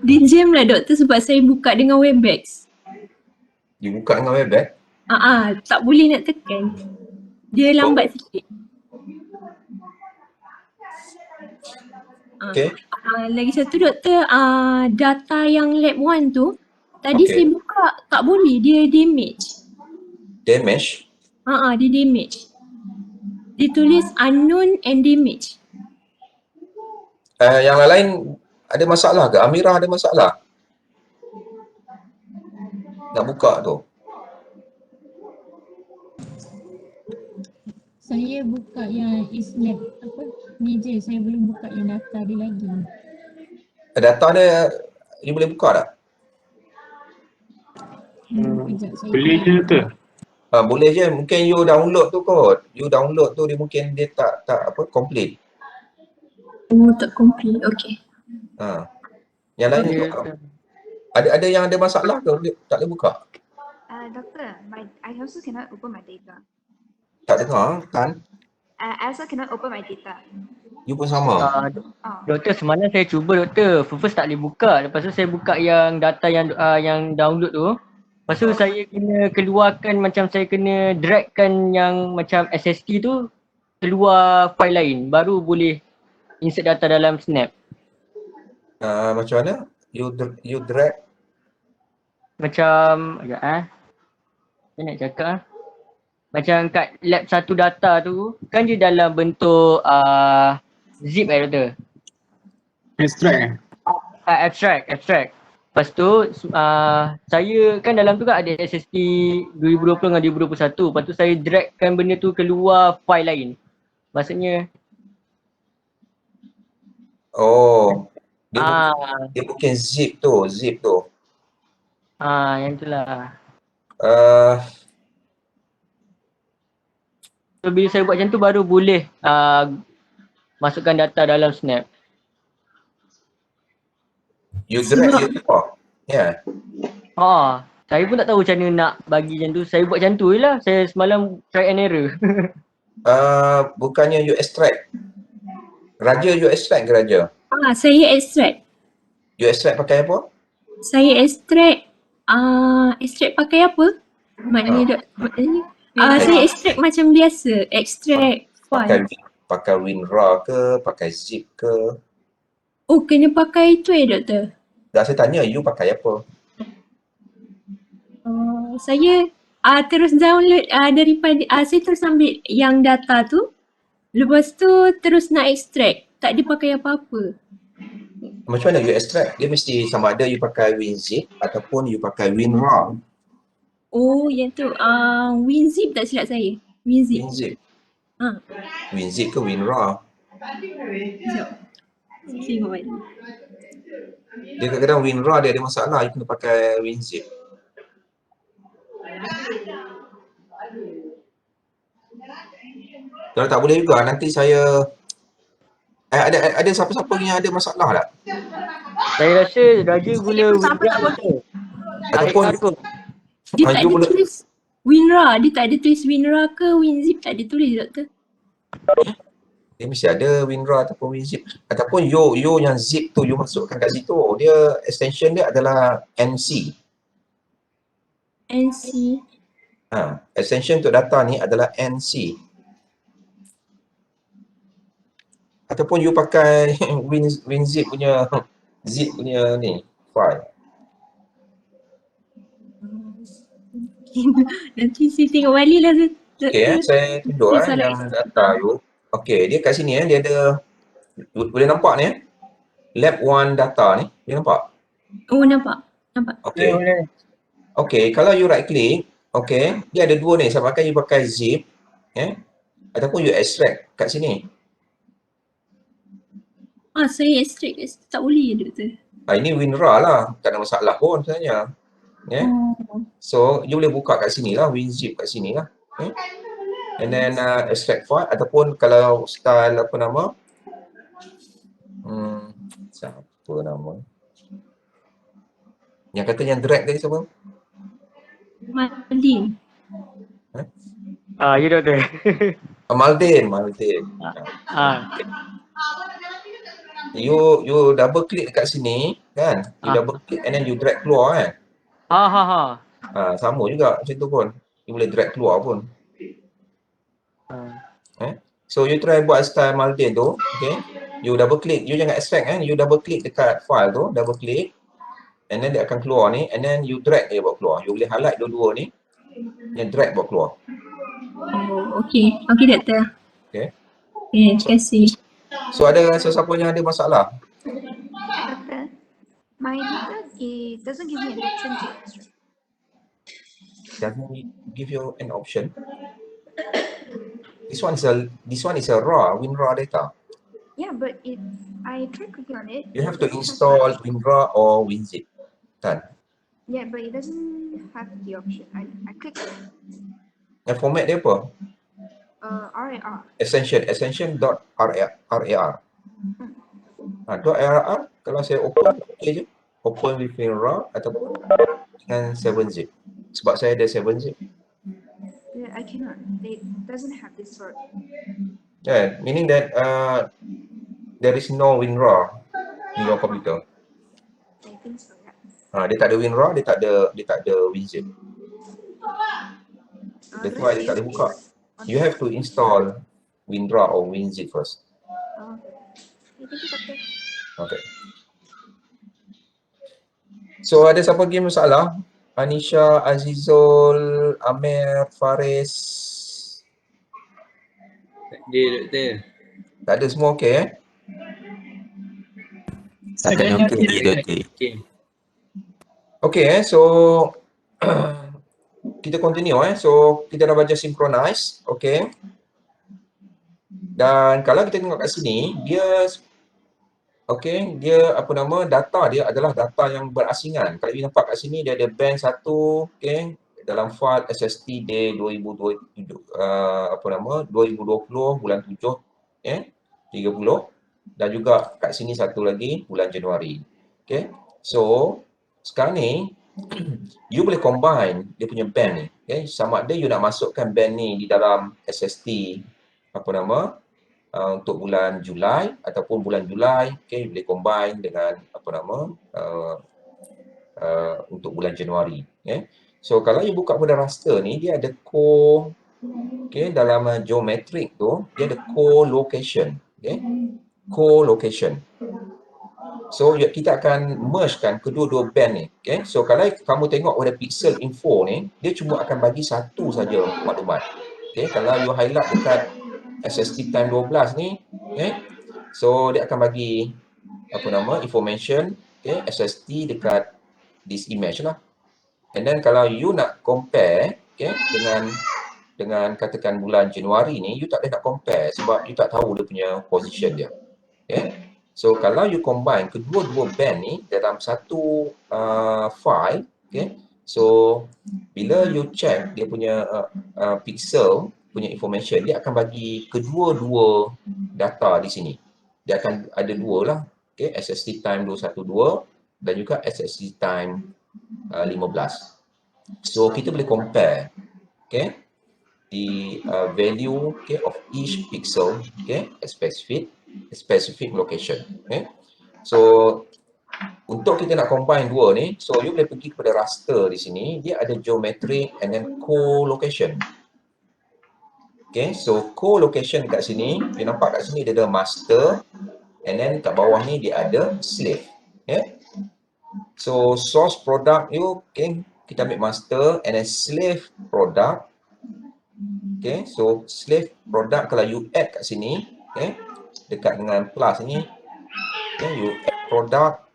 Dia jam lah doktor sebab saya buka dengan Webex. You buka dengan Webex. Tak boleh nak tekan. Dia lambat sikit. Okay. Lagi satu doktor, data yang lab 1 tu tadi Okay. saya buka tak boleh, dia damage. Damage. Dia damage. Dia tulis unknown and damage. Yang lain ada masalah ke? Amirah ada masalah? Nak buka tu. Saya buka yang Isnap ni je, saya belum buka yang data dia lagi. Data dia you boleh buka tak? Sekejap saya Boleh je ke? Boleh je, mungkin you download tu kot. You download tu dia mungkin dia tak complete. Oh, tak complete. Okay. Yang lain ada yang ada masalah ke? Tak boleh buka? Doctor, I also cannot open my data. Tak dengar kan? I also cannot open my data. You pun sama. Doktor, semalam saya cuba doktor, first tak boleh buka. Lepas tu saya buka yang data yang download tu. Lepas tu saya kena keluarkan, macam saya kena dragkan yang macam SSD tu keluar file lain, baru boleh insert data dalam Snap. Macam mana? You drag? Macam, saya nak cakap macam kat lab 1 data tu kan dia dalam bentuk zip doktor. Extract Abstract. Lepas tu saya kan dalam tu kan ada SSD 2020 dengan 2021. Lepas tu saya dragkan benda tu keluar file lain. Maksudnya dia mungkin zip tu. Yang tu lah. So bila saya buat macam tu baru boleh masukkan data dalam Snap. You drag, you drop. Ya. Saya pun tak tahu macam mana nak bagi macam tu. Saya buat macam tu je lah. Saya semalam try and error. Bukannya you extract. Raja you extract ke Raja? Saya extract. You extract pakai apa? Saya extract pakai apa? Maknanya saya extract macam biasa, extract file. Pakai WinRAR ke, pakai zip ke? Oh, kena pakai itu doktor? Dah saya tanya you pakai apa? Saya terus download daripada, saya terus ambil yang data tu. Lepas tu terus nak extract, tak ada pakai apa-apa. Macam mana you extract? Dia mesti sama ada you pakai WinZip ataupun you pakai WinRAR. Oh, yang tu WinZip tak silap saya. WinZip. WinZip. WinZip ke WinRAR? Sekejap. Saya tengok balik. Dia kadang-kadang WinRAR dia ada masalah, you kena pakai WinZip. Kalau tak boleh juga, nanti saya ada siapa-siapa yang ada masalah tak? Saya rasa Raja guna WinRAR betul. Ataupun dia tak ada tulis WinRAR, dia tak ada tulis WinRAR ke WinZip, tak ada tulis doktor. Dia mesti ada WinRAR ataupun WinZip. Ataupun you yang zip tu you masukkan kat situ. Dia extension dia adalah NC. NC. Extension untuk data ni adalah NC. Ataupun you pakai WinZip punya zip punya ni file. Nanti saya tengok balik lah. Okey, saya tunjuk yang data you. Okey, dia kat sini dia ada, boleh nampak ni lab 1 data ni, boleh nampak? Oh, nampak. Okey. Okey, kalau you right click, okey, dia ada dua ni, sama ada you pakai zip, ataupun you extract kat sini. Saya extract tak boleh doktor. Ini WinRAR lah, tak ada masalah pun sebenarnya. So, you boleh buka kat sini lah, WinZip kat sini lah. And then extract file ataupun kalau style apa nama? Siapa nama? Yang kata yang drag tadi siapa? Maldin. Ya doktor. Maldin. You double click dekat sini kan? You double click and then you drag keluar kan? Sama juga macam tu pun. You boleh drag keluar pun. So you try buat style Maldin tu, okay? You double click, you jangan extract kan? You double click dekat file tu, double click. And then dia akan keluar ni, and then you drag dia buat keluar. You boleh highlight dua-dua ni, yang drag buat keluar. Okay doktor. Okay. Terima kasih. So ada sesiapa yang ada masalah? Doctor, my data it doesn't give me an option to extract. Doesn't give you an option. This one is a raw WinRAR data. Yeah, but I tried clicking on it. You have to install WinRAR or WinZip. Kan? Yeah, but it doesn't have the option. I clicked it. Yang format dia apa? RAR. Extension.rar. .rar kalau saya open je. Open with WinRAR ataupun dengan 7-zip. Sebab saya ada 7-zip. Yeah, I cannot. It doesn't have this sort. Yeah, meaning that there is no WinRAR in your computer. I think so, yeah. Dia tak ada WinRAR, dia tak ada WinZip. That's why dia tak boleh buka. You have to install WinRAR or WinZip first. Okay, thank you, doctor. Okay. So ada siapa lagi masalah? Anisha, Azizul, Amer, Faris. Tak ada doktor. Tak ada, semua okey Setakat okey doktor. Okay, so kita continue So kita dah baca synchronize, okay. Dan kalau kita tengok kat sini, dia apa nama, data dia adalah data yang berasingan. Kalau you nampak kat sini dia ada band 1, okay, dalam file SST day 2020 bulan 7 30, dan juga kat sini satu lagi bulan Januari. Okay. So sekarang ni you boleh combine dia punya band ni, okay? Sama ada you nak masukkan band ni di dalam SST untuk bulan Julai ataupun bulan Julai, okay, boleh combine dengan untuk bulan Januari, okay? So kalau you buka pada raster ni, dia ada okay, dalam geometric tu dia ada co-location, okay? Co-location. So kita akan mergekan kedua-dua band ni, okay? So kalau kamu tengok pada pixel info ni, dia cuma akan bagi satu saja maklumat, okay? Kalau you highlight dekat SST time 12 ni, okay? So dia akan bagi information, okay, SST dekat this image lah. And then kalau you nak compare, okay, dengan katakan bulan Januari ni, you tak boleh nak compare sebab you tak tahu dia punya position dia, okay? So kalau you combine kedua-dua band ni dalam satu file, okay, so bila you check dia punya pixel punya information, dia akan bagi kedua-dua data di sini. Dia akan ada dua lah, okay, SST time 212 dan juga SST time 15. So kita boleh compare, okay. the value, okay, of each pixel, okay, a specific location. Okay. So untuk kita nak combine dua ni, so you boleh pergi kepada raster di sini, dia ada geometric and then co-location. Okay, so co-location kat sini, you nampak kat sini dia ada master, and then kat bawah ni dia ada slave. Okay. So source product you, okay, kita ambil master, and then slave product. Okay, so slave product kalau you add kat sini, okay, dekat dengan plus ni, okay, you add product,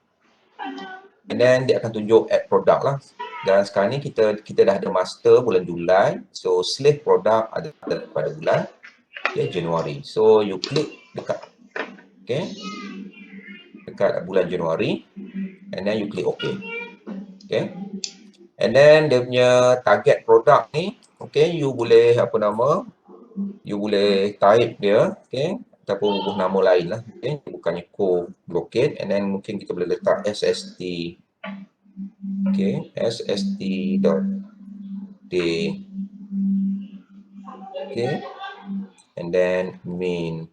and then dia akan tunjuk add product lah. Dan sekarang ni kita dah ada master bulan Julai, so slave product ada pada bulan, okay, Januari. So you klik dekat, okay, dekat bulan Januari, and then you klik OK. Okay. And then dia punya target product ni, okay, you boleh apa nama, you boleh type dia, okay, ataupun ubah nama lain lah, okay, bukannya co-locate, and then mungkin kita boleh letak SST, okay, SST.day, okay, and then main,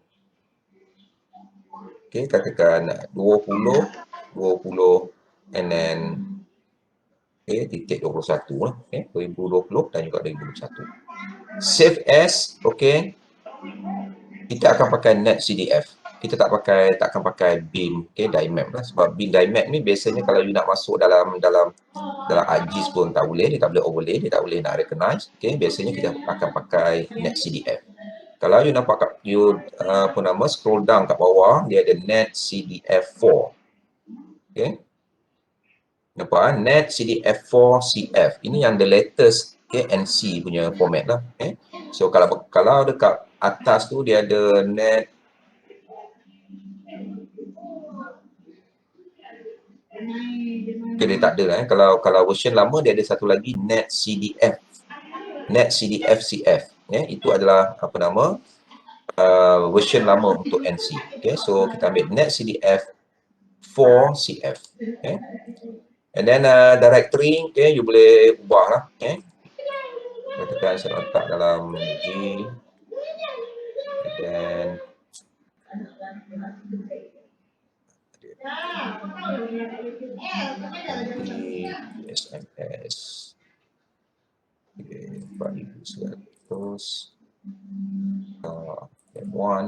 okay, katakan 20, and then okay, titik 21 lah, okay, 2020 dan juga 2021. Save as, okay, kita akan pakai NetCDF. Kita takkan pakai bin, okay, Dymap lah. Sebab bin Dymap ni biasanya kalau you nak masuk dalam ArcGIS pun tak boleh, dia tak boleh overlay, dia tak boleh nak recognize. Okay, biasanya kita akan pakai NetCDF. Kalau you nampak scroll down kat bawah, dia ada NetCDF4. Okay. Nampak NetCDF4CF. Ini yang the latest, okay, NC punya format lah. Okay. So kalau dekat atas tu dia ada net, okay, dia tak ada lah. Kalau version lama dia ada satu lagi NetCDF-CF. Okay. Itu adalah apa nama, version lama untuk NC. Okay. So kita ambil NetCDF4CF. Okay. And then directory, okay, you boleh ubah lah, okay. Katakan saya letak dalam G, and then SMS, okay, 4100, M1,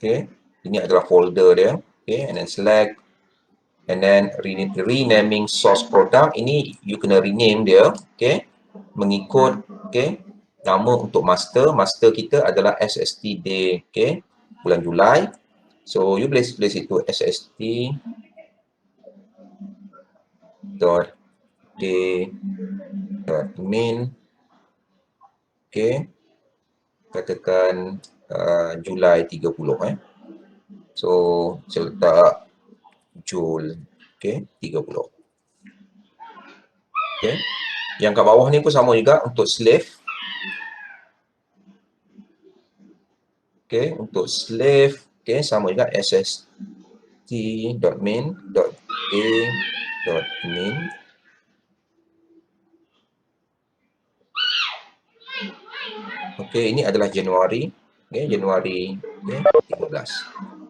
okay, ini adalah folder dia, okay, and then select, and then renaming source product, ini you kena rename dia, okay, mengikut, okay, nama untuk master kita adalah SST day, okay, bulan Julai. So you boleh situ SST .day.min, okay, katakan Julai 30, so saya letak Jul, okay, 30. Okay. Yang kat bawah ni pun sama juga untuk slave. Okay, untuk slave, okay, sama juga sst.min.a.min. Okay, ini adalah Januari, okay, Januari, okay, 13.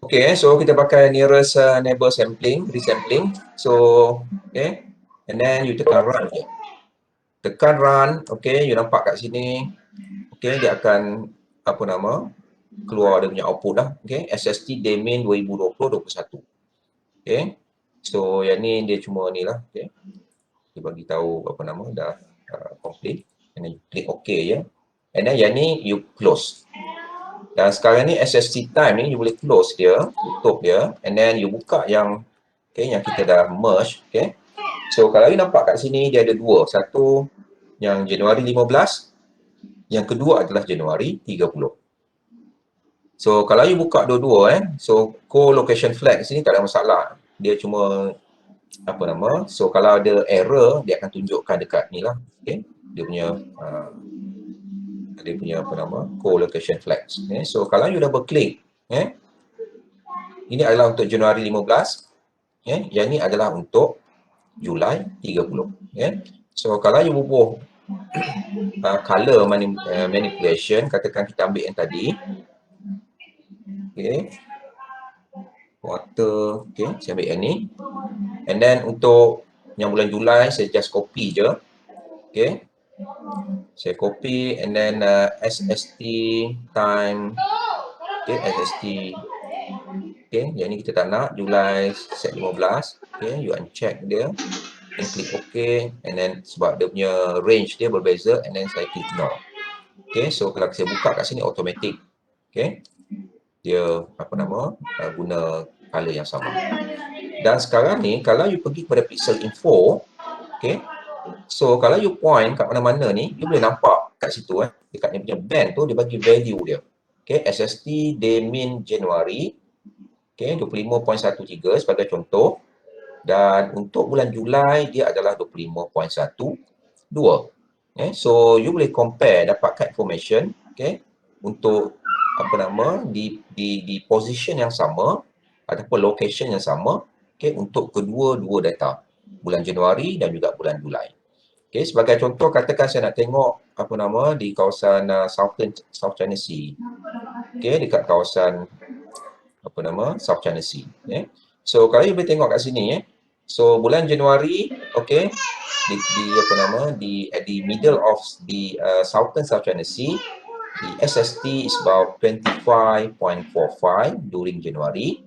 Okay, so kita pakai nearest neighbor resampling. So, okay, and then you tekan run je. Tekan run, okay, you nampak kat sini, okay, dia akan apa nama, keluar dia punya output dah, okay, SST daemon 2020-21. Okay, so yang ni dia cuma ni lah, okay, dia bagi tahu apa nama dah complete, and then you klik OK je, and then yang ni you close. Dan sekarang ni SST time ni you boleh close dia, tutup dia, and then you buka yang, okay, yang kita dah merge, okay. So kalau you nampak kat sini dia ada dua, satu yang Januari 15, yang kedua adalah Januari 30. So kalau you buka dua-dua, so co-location flag sini tak ada masalah, dia cuma apa nama, so kalau ada error dia akan tunjukkan dekat ni lah, okay, dia punya apa nama, co-location flags. Okay. So kalau you double click, ini adalah untuk Januari 15, yang ni adalah untuk Julai 30. So kalau you bubuh color manipulation, katakan kita ambil yang tadi. Okay. Water, okay, saya ambil yang ni. And then untuk yang bulan Julai, saya just copy je. Okay. Saya copy and then SST time, okay, SST, okay, yang ni kita tak nak, Julai set 15, okay, you uncheck dia, and click OK, and then sebab dia punya range dia berbeza, and then saya click no. Okay, so kalau saya buka kat sini automatic, okay, dia apa nama, guna color yang sama. Dan sekarang ni, kalau you pergi kepada pixel info, okay, so kalau you point kat mana-mana ni, you boleh nampak kat situ dekat dia punya band tu dia bagi value dia. Okay, SST day min Januari, okay, 25.13 sebagai contoh. Dan untuk bulan Julai dia adalah 25.12. Okay, so you boleh compare, dapatkan information, okay, untuk apa nama di position yang sama ataupun location yang sama, okay, untuk kedua-dua data bulan Januari dan juga bulan Julai. Okay, sebagai contoh katakan saya nak tengok apa nama di kawasan South China Sea. Okay, dekat kawasan apa nama South China Sea. Okay. So kalau you boleh tengok kat sini so bulan Januari, okay, di apa nama at the middle of the Southern South China Sea, the SST is about 25.45 during January,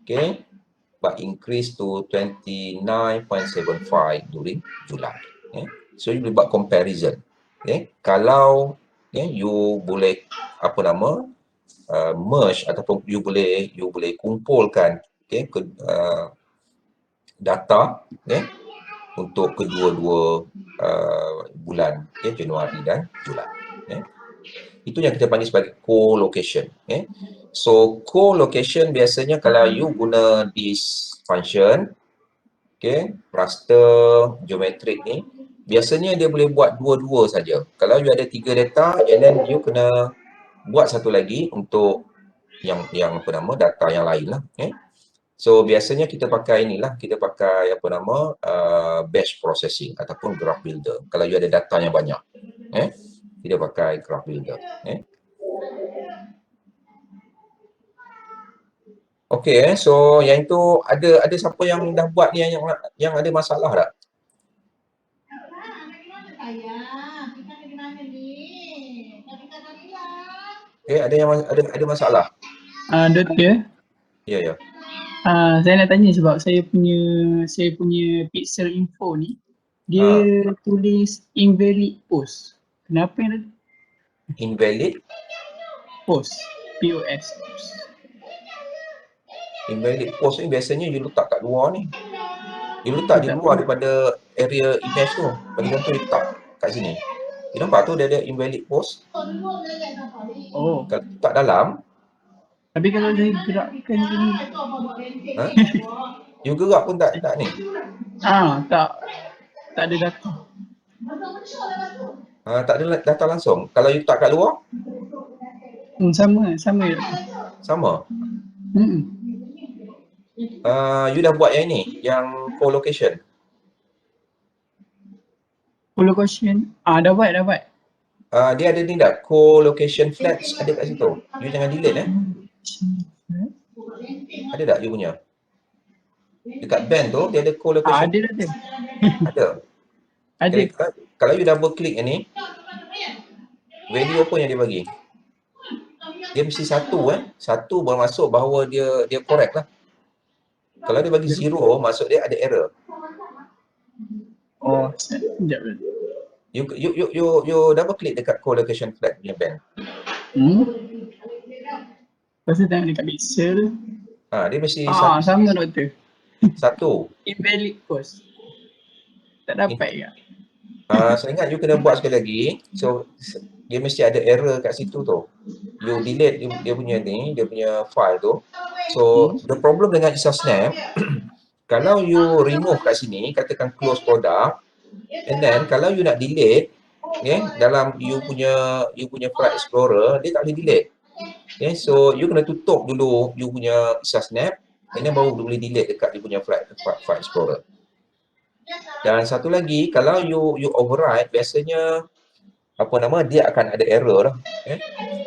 okay, but increased to 29.75 during July. Okay. So you boleh buat comparison. Okay. Kalau you boleh apa nama merge ataupun you boleh kumpulkan data untuk kedua-dua bulan Januari dan Julai. Itu yang kita panggil sebagai co-location. So co-location biasanya kalau you guna this function, raster geometrik ni, biasanya dia boleh buat dua-dua saja. Kalau you ada 3 data, and then you kena buat satu lagi untuk yang apa nama data yang lain lah. So biasanya kita pakai inilah, kita pakai apa nama batch processing ataupun graph builder. Kalau you ada data yang banyak, kita pakai graph builder. Okay, so yang itu ada siapa yang dah buat ni yang ada masalah tak? Okay, ada masalah? Doktor, Ya. saya nak tanya sebab saya punya pixel info ni dia tulis invalid post. Kenapa yang ada Invalid? post? POS. Invalid post ni biasanya you letak kat luar ni. You letak di luar daripada area image tu. Bagi contoh you letak kat sini. You nampak tu dia ada invalid post. Oh, Kalau letak dalam, tapi kalau saya gerakkan sini, you gerak pun tak ni. tak ada data. Tak ada data langsung. Kalau you letak kat luar, Sama ya. sama. Hmm. You dah buat yang ni, yang co-location. Co-location, dah buat. Dia ada ni tak? Co-location flags ada kat situ. You jangan delete Ada tak you punya? Dekat band tu dia ada co-location. Ada dah. Ada. Ada. Kalau you double click yang ni, value apa yang dia bagi? Dia mesti satu bermaksud bahawa dia correct lah. Kalau dia bagi 0, maksud dia ada error. Oh, sekejap. You double click dekat co-location flag punya band. Lepas tu tengok dekat pixel. Dia mesti Sama doktor. satu. Invalid post. Tak dapat ke? Saya ingat you kena buat sekali lagi. So dia mesti ada error kat situ tu. You delete dia punya file tu. So the problem dengan IsaSnap, kalau you remove kat sini, katakan close product, and then kalau you nak delete, dalam you punya file explorer, dia tak boleh delete. So you kena tutup dulu you punya IsaSnap, and then baru boleh delete dekat you punya file explorer. Dan satu lagi, kalau you override, biasanya apa nama, dia akan ada error lah.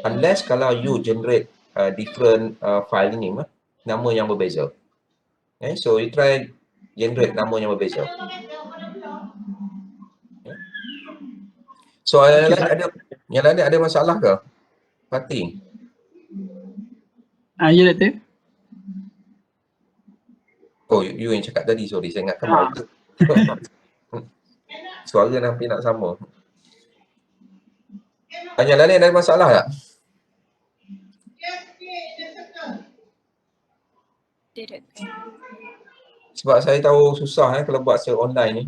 Unless kalau you generate different file name, nama yang berbeza. So you try generate nama yang berbeza. So yang lain ada masalah ke? Fatih? Ya doktor. Oh, you yang cakap tadi, sorry, saya ingatkan mic. Suara nampak nak sama. Yang lain ada masalah tak? Sebab saya tahu susah kalau buat secara online ni.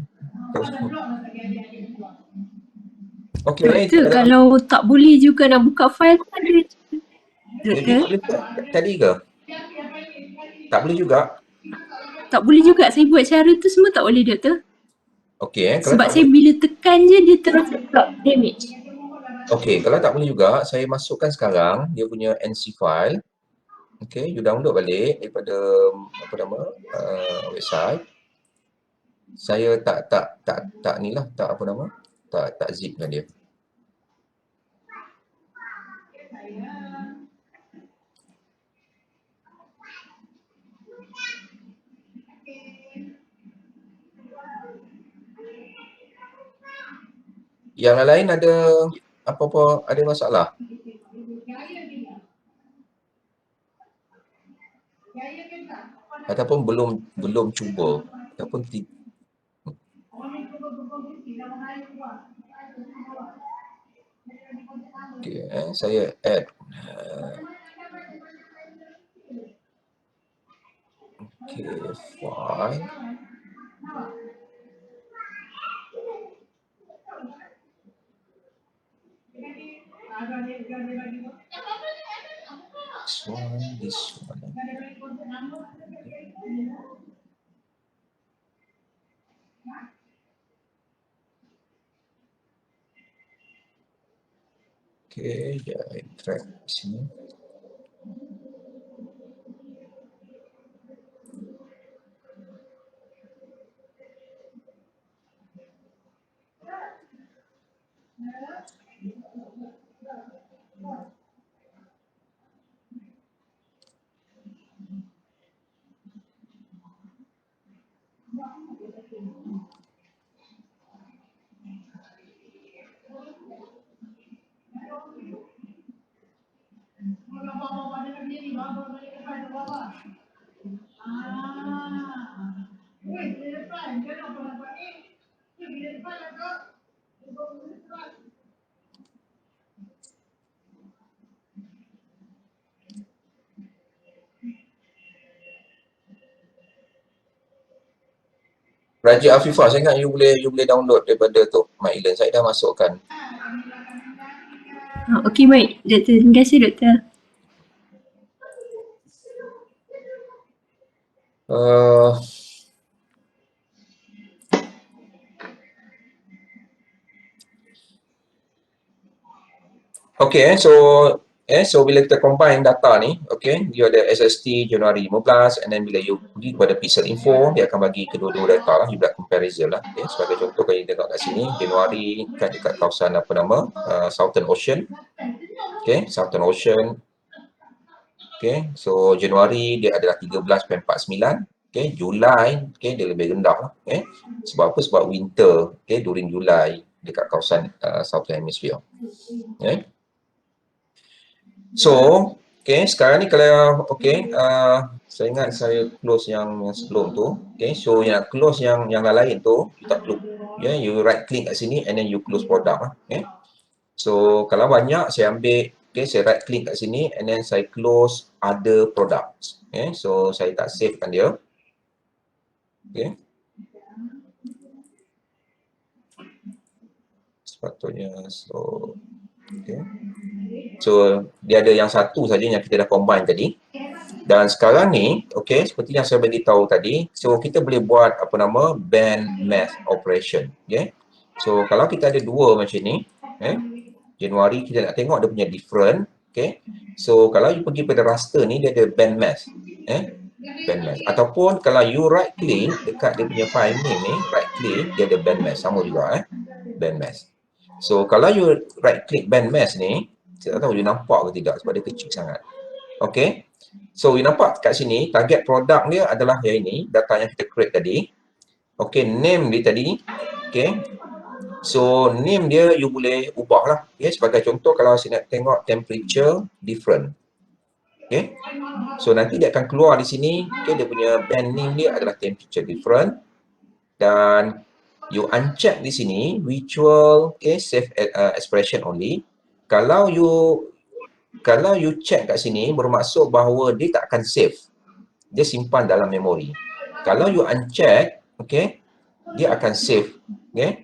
Okey, Doktor, kalau tak boleh juga nak buka file tak ada. Doktor, tadi ke? Tak boleh juga. tak boleh juga. Saya buat cara tu semua tak boleh doktor. Okey, kalau Sebab tak saya bila tekan je dia terus damage. Okey, kalau tak boleh juga, saya masukkan sekarang dia punya NC file. Okey, you download balik daripada apa nama website. Saya tak ni lah, tak apa nama, tak zipkan dia. Yang lain ada apa-apa, ada masalah? Ataupun belum cuba ataupun okey, saya add okey, file. This one. Okey, ya, drag sini. Raja Afifah, saya ingat you boleh download daripada tu, MyElearn. Saya dah masukkan. Okey, baik. Doktor, terima kasih doktor. Okay, so bila kita combine data ni, okay, dia ada SST Januari 15, and then bila you pergi kepada Pixel Info, dia akan bagi kedua-dua data lah, you buat comparison lah. Okay, sebagai contoh, kalau you tengok kat sini, Januari kan dekat kawasan apa nama, Southern Ocean. Okay, Southern Ocean. Okay, so Januari dia adalah 13.49. Okay, Julai, okay, dia lebih rendah lah. Okay, sebab apa? Sebab winter, okay, during Julai dekat kawasan Southern Hemisphere. Okay. So, okay, sekarang ni kalau, okay, saya ingat saya close yang sebelum tu. Okay, so yang close yang lain tu, you tak perlu, yeah, you right click kat sini and then you close product lah. Okay. So, kalau banyak saya ambil, okay, saya right click kat sini and then saya close other products. Okay, so saya tak savekan dia. Okay. Sepatutnya, so, okay. So, dia ada yang satu saja yang kita dah combine tadi. Dan sekarang ni, okay, seperti yang saya bagi tahu tadi, so kita boleh buat apa nama, band math operation. Okay. So, kalau kita ada dua macam ni, Januari kita nak tengok dia punya different. Okay. So, kalau you pergi pada raster ni, dia ada band math. Band math. Ataupun kalau you right click dekat dia punya file name ni, right click, dia ada bandmask sama juga bandmask. So kalau you right click bandmask ni, saya tak tahu you nampak ke tidak sebab dia kecil sangat. Okay. So you nampak kat sini target produk dia adalah yang ini, data yang kita create tadi. Okay, name dia tadi. Okay. So name dia you boleh ubah lah. Okay, sebagai contoh kalau saya nak tengok temperature different. Okay. So nanti dia akan keluar di sini. Okay, dia punya band name dia adalah temperature different. Dan you uncheck di sini virtual, okay, save expression only. Kalau you check kat sini bermaksud bahawa dia tak akan save. Dia simpan dalam memori. Kalau you uncheck, okay, dia akan save. Okay.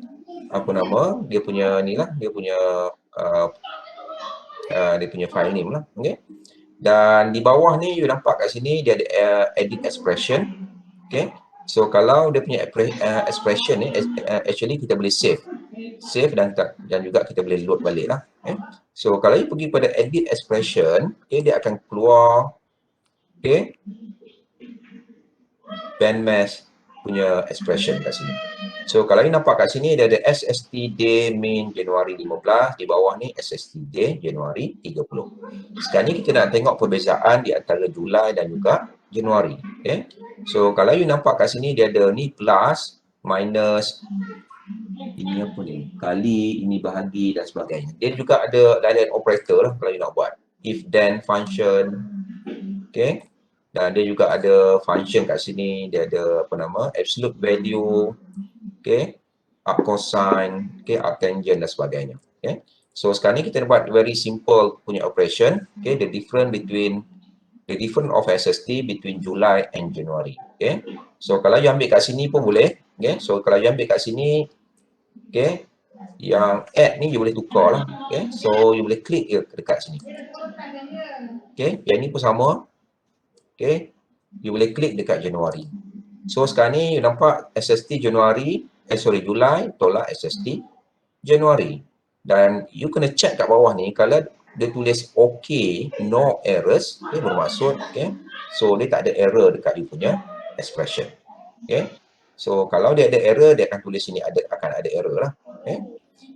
Apa nama? Dia punya ni lah, dia punya file name lah. Okay. Dan di bawah ni you nampak kat sini dia ada edit expression. Okay. So kalau dia punya expression ni actually kita boleh save dan juga kita boleh load balik lah. Okay. So kalau you pergi pada edit expression, okay, dia akan keluar, okay, bandmask punya expression kat sini. So kalau you nampak kat sini dia ada SST day min Januari 15, di bawah ni SST day Januari 30. Sekarang ni kita nak tengok perbezaan di antara Julai dan juga Januari. Okay. So kalau you nampak kat sini dia ada ni plus, minus, ini apa ni, kali, ini bahagi dan sebagainya. Dia juga ada lain operator lah kalau you nak buat. If then function. Okay. Dan dia juga ada function kat sini, dia ada apa nama, absolute value, okay, arc cosine, okay, arc tangent dan sebagainya. Okay. So sekarang ni kita buat very simple punya operation, okay, the difference of SST between July and January. Okay. So kalau you ambil kat sini pun boleh, okay. So kalau you ambil kat sini, okay, yang add ni you boleh tukar lah, okay. So you boleh klik je dekat sini. Okay, yang ni pun sama. Okay, you boleh klik dekat Januari. So sekarang ni you nampak SST Januari, Julai tolak SST Januari. Dan you kena check kat bawah ni kalau dia tulis OK, no errors, okay, bermaksud, okay, so dia tak ada error dekat you punya expression. Okay, so kalau dia ada error, dia akan tulis sini akan ada error lah. Okay.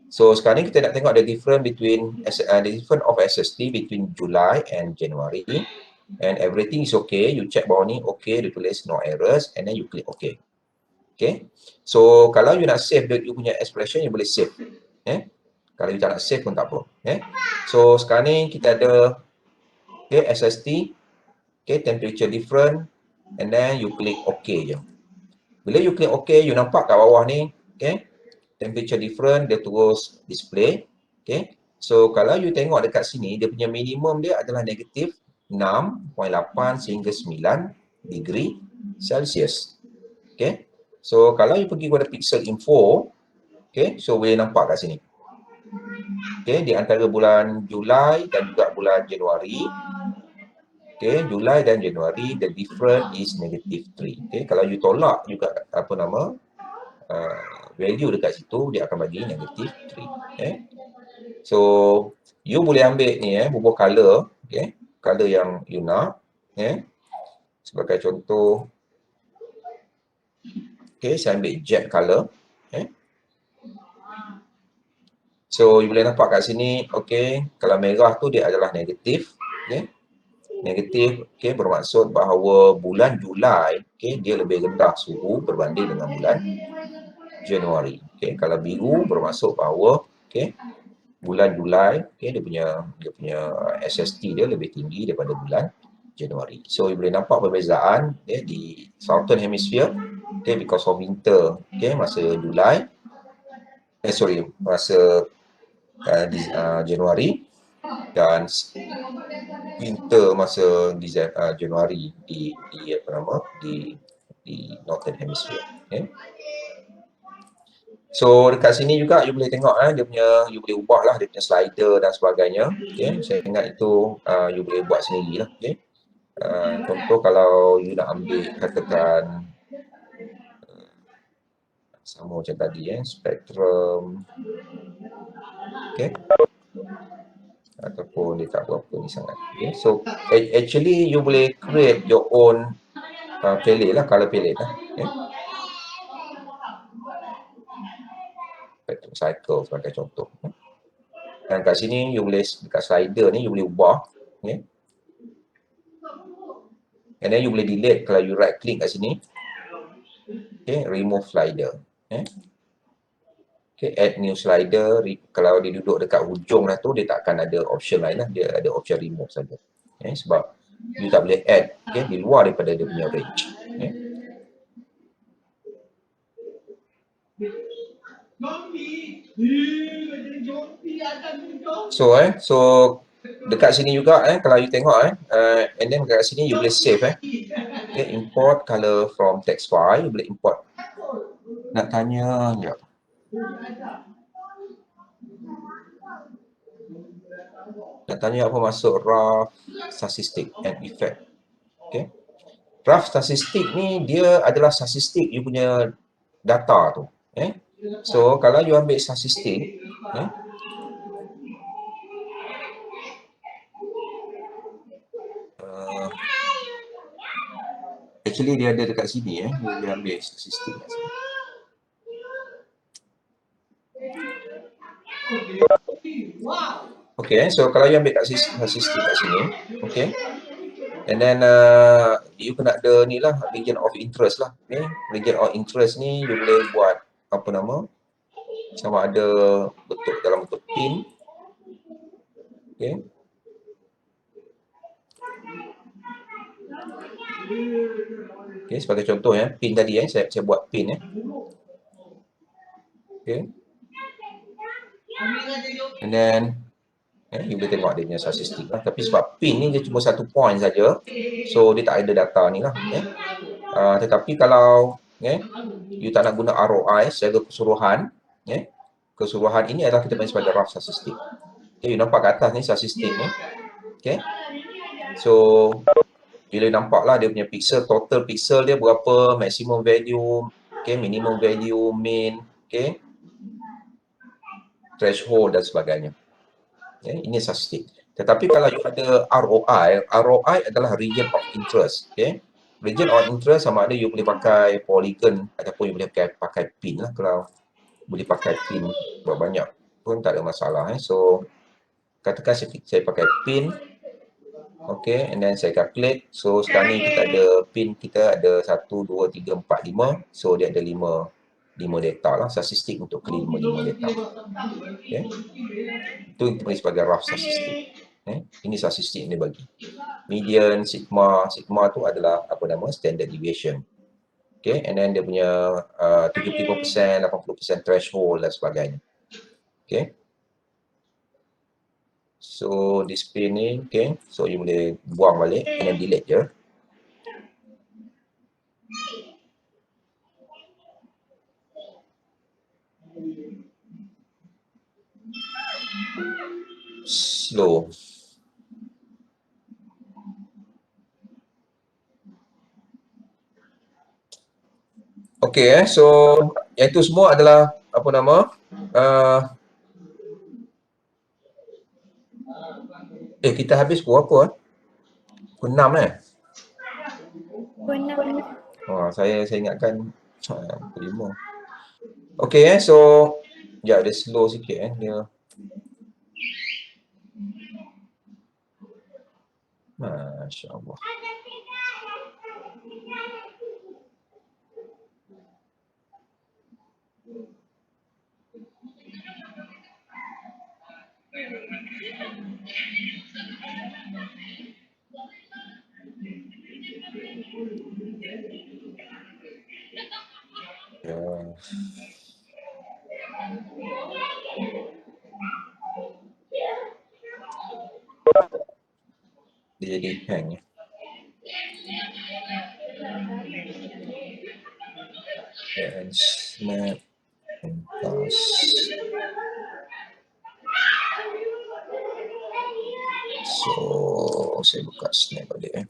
So sekarang ni kita nak tengok the difference of SST between July and January. And everything is okay, you check bawah ni, okay, dia tulis no errors, and then you click okay. Okay, so kalau you nak save you punya expression, you boleh save. Kalau you tak nak save pun tak apa. So sekarang ni kita ada, okay, SST, okay, temperature different, and then you click okay je. Bila you click okay, you nampak kat bawah ni, okay, temperature different, dia terus display. Okay, so kalau you tengok dekat sini, dia punya minimum dia adalah negatif 6.8 sehingga 9 degree Celsius. Okay. So kalau you pergi kepada pixel info, okay, so boleh nampak kat sini. Okay, di antara bulan Julai dan juga bulan Januari. Okay, Julai dan Januari, the difference is negative 3. Okay, kalau you tolak juga apa nama, value dekat situ, dia akan bagi negative 3. Okay. So you boleh ambil ni bubuh color, okay, color yang you nak, sebagai contoh, okay, saya ambil jet color, so you boleh nampak kat sini, okay, kalau merah tu dia adalah negatif, okay, negatif, okay, bermaksud bahawa bulan Julai, okay, dia lebih rendah suhu berbanding dengan bulan Januari, okay, kalau biru bermaksud bahawa, okay, bulan Julai, okay, dia punya SST dia lebih tinggi daripada bulan Januari. So you boleh nampak perbezaan, okay, di Southern Hemisphere, okay, because of winter, okay, masa Julai, masa Januari, dan winter masa Januari di Northern Hemisphere. Okay. So dekat sini juga you boleh tengok you boleh ubah lah dia punya slider dan sebagainya. Okay. Saya ingat itu you boleh buat sendiri lah. Okay. Contoh kalau you nak ambil katakan sama macam tadi spektrum, okay, ataupun dia tak berapa ni sangat. Okay. So actually you boleh create your own palette lah, color palette lah. Okay. simple sebagai contoh. Dan kat sini you boleh, dekat slider ni you boleh ubah. Okay. And then you boleh delete kalau you right click kat sini. Okay, remove slider. Okay, add new slider. Kalau dia duduk dekat hujung lah tu, dia tak akan ada option lain lah. Dia ada option remove saja. Okay, sebab you tak boleh add, okay, di luar daripada dia punya range. Okay. So dekat sini juga kalau you tengok and then dekat sini you boleh save okay, import color from text file, you boleh import. Nak tanya sekejap. Nak tanya apa masuk rough statistic and effect. Okay. Rough statistic ni dia adalah statistik you punya data tu. So kalau you ambil statistik, actually dia ada dekat sini you boleh ambil statistik kat sini. Okay, so kalau you ambil kat statistik kat sini, okay, and then you kena ada ni lah, region of interest lah. Okay, region of interest ni you boleh buat apa nama, sama ada bentuk dalam bentuk pin. Okay. Okay, sebagai contoh pin tadi saya buat pin Okay. And then you boleh tengok dia punya statistik lah. Tapi sebab pin ni dia cuma satu point saja, so dia tak ada data ni lah. Tetapi kalau you tak nak guna ROI secara keseluruhan, keseluruhan ini adalah kita panggil sebagai rough statistik. Okay, you nampak kat atas ni statistik ni. Okay. So bila nampak lah dia punya pixel, total pixel dia berapa, maximum value, okay, minimum value, mean, okay, threshold dan sebagainya. Okay, ini statistik. Tetapi kalau you ada ROI, ROI adalah region of interest. Okay, region of interest sama ada you boleh pakai polygon ataupun you boleh pakai pin lah. Kalau boleh pakai pin buat banyak pun tak ada masalah. So katakan saya pakai pin. Okay, and then saya calculate. So sekarang ni kita ada pin, kita ada 1, 2, 3, 4, 5. So dia ada 5 data lah, statistik untuk kelima 5 data. Okay. Itu kita panggil sebagai rough statistik. Ini statistik yang dia bagi. Median, sigma tu adalah apa nama, standard deviation. Okay, and then dia punya 75%, 80% threshold dan sebagainya. Okay. So display ni, okay, so you boleh buang balik and then delete je. Slow. Okay, so yang itu semua adalah apa nama, kita habis pukul apa? Pukul 6 saya ingatkan pukul 5. Okay, so dia slow sikit dia. Masya-Allah. Dia jadi hang and snap and pass. So saya buka snap balik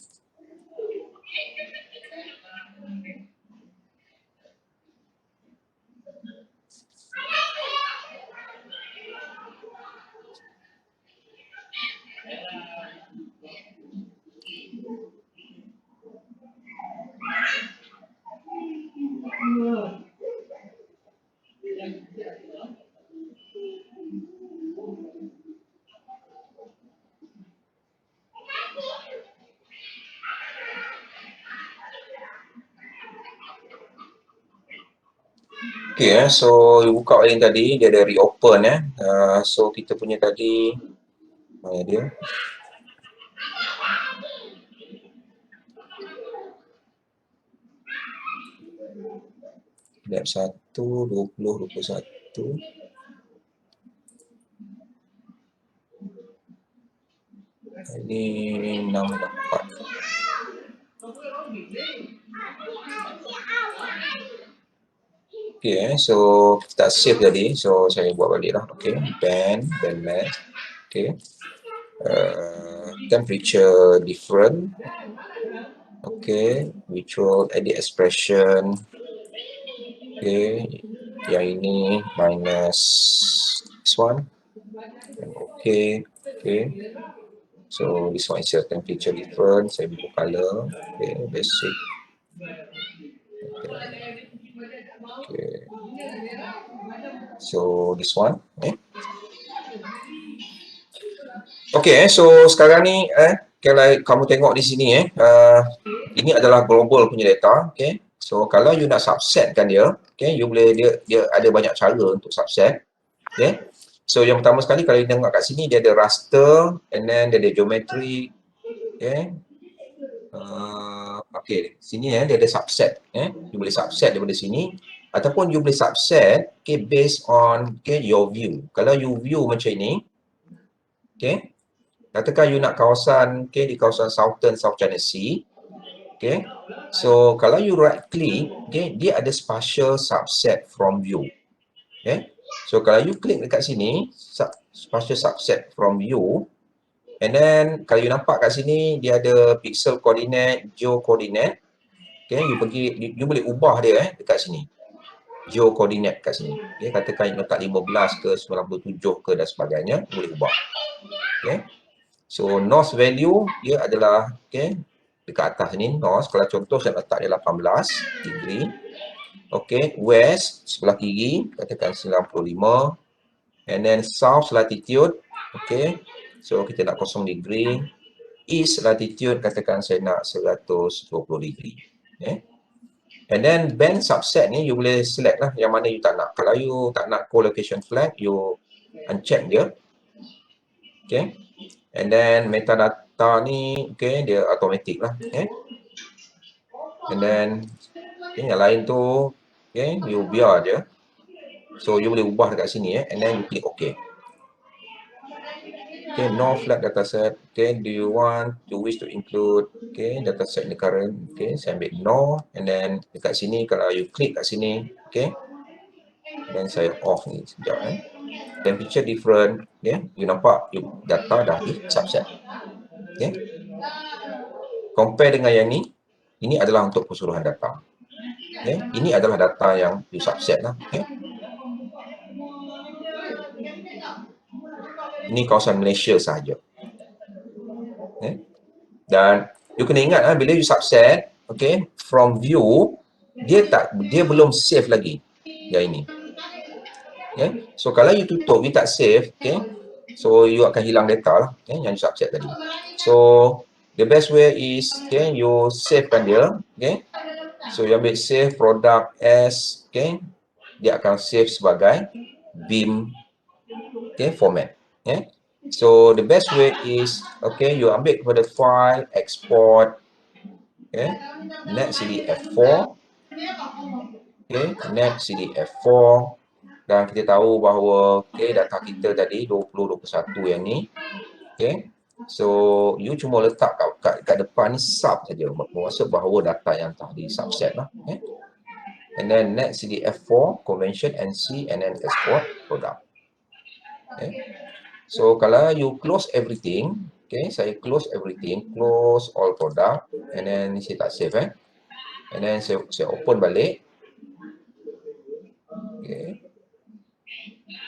Okay, so you buka link tadi, dia ada reopen so kita punya tadi, mana dia? Lab 1, 20, 21. Ini 64. Okay, so kita save tadi, so saya buat balik lah. Okay, band mask. Okay, temperature different. Okay, virtual edit expression. Okay, yang ini minus this one. Okay, so this one is a temperature different. Saya buka color. Okay, basic. Okay. So this one. Okay, so sekarang ni kalau kamu tengok di sini ini adalah global punya data. Okay, so kalau you nak subsetkan dia, okay, you boleh dia ada banyak cara untuk subset. Okay, so yang pertama sekali kalau you tengok kat sini dia ada raster and then dia ada geometry. Okay, okay, sini dia ada subset. You boleh subset daripada sini ataupun you boleh subset based on your view. Kalau you view macam ini, okay, katakan you nak kawasan di kawasan South China Sea. Okay, so kalau you right click, dia ada spatial subset from view. Okay, so kalau you klik dekat sini, spatial subset from view, and then kalau you nampak kat sini dia ada pixel coordinate, geo coordinate. Okay, you boleh ubah dia dekat sini. Geo coordinate kat sini. Okay, katakan you letak 15 ke 97 ke dan sebagainya, boleh ubah. Okay, so north value dia adalah dekat atas ni north. Kalau contoh saya letak dia 18 degree. Okay, west sebelah kiri katakan 95, and then south latitude, okay, so kita nak 0 degree. East latitude katakan saya nak 120 degree. Okay, and then band subset ni you boleh select lah yang mana you tak nak. Kalau you tak nak co-location flag, you uncheck dia. Okay, and then metadata ni dia automatic lah. And then yang lain tu you biar je. So you boleh ubah dekat sini and then you click OK. Okay, no flag dataset. Okay, do you want to wish to include dataset in the current? Okay, saya ambil no, and then dekat sini kalau you klik kat sini, then saya off ni sekejap temperature different, you nampak data dah di subset. Compare dengan yang ini adalah untuk keseluruhan data. Ini adalah data yang you subset lah. Ini kawasan Malaysia sahaja. Dan you kena ingat bila you subset, from view dia belum save lagi yang ini. So kalau you tutup, you tak save, so you akan hilang data lah yang you subset tadi. So the best way is you savekan dia. So you ambil save product as, dia akan save sebagai BIM format. So the best way is you ambil kepada file, export, net CDF4, net CDF4, dan kita tahu bahawa data kita tadi 2021 yang ni, so you cuma letak kat depan ni sub saja, maksud bahawa data yang telah di subset lah. And then net CDF4 convention NC and then export product. So kalau you close everything, saya close everything, close all product, and then saya tak save and then saya open balik.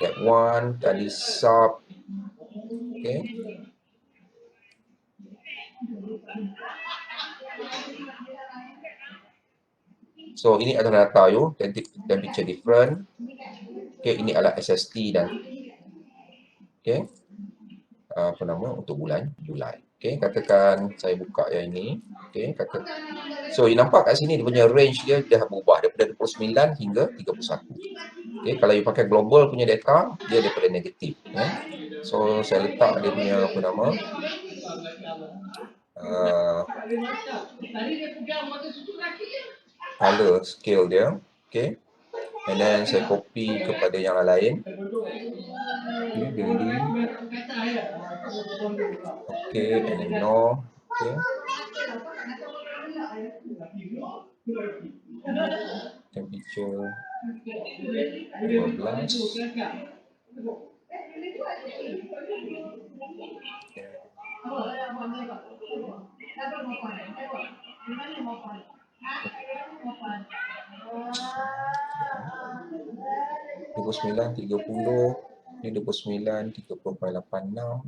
That one tadi sub. So ini adalah data you, temperature different. Ini adalah SST dan untuk bulan Julai. Okey, katakan saya buka yang ini. Okey, so you nampak kat sini dia punya range dia dah berubah daripada 29 hingga 31. Okey, kalau you pakai global punya data, dia daripada negatif. So saya letak dia punya color scale dia. Okey. And then saya copy kepada yang lain. Okay, and then no. Okay. Temperature 12. Dua 29, 30, ini 29, 30.86.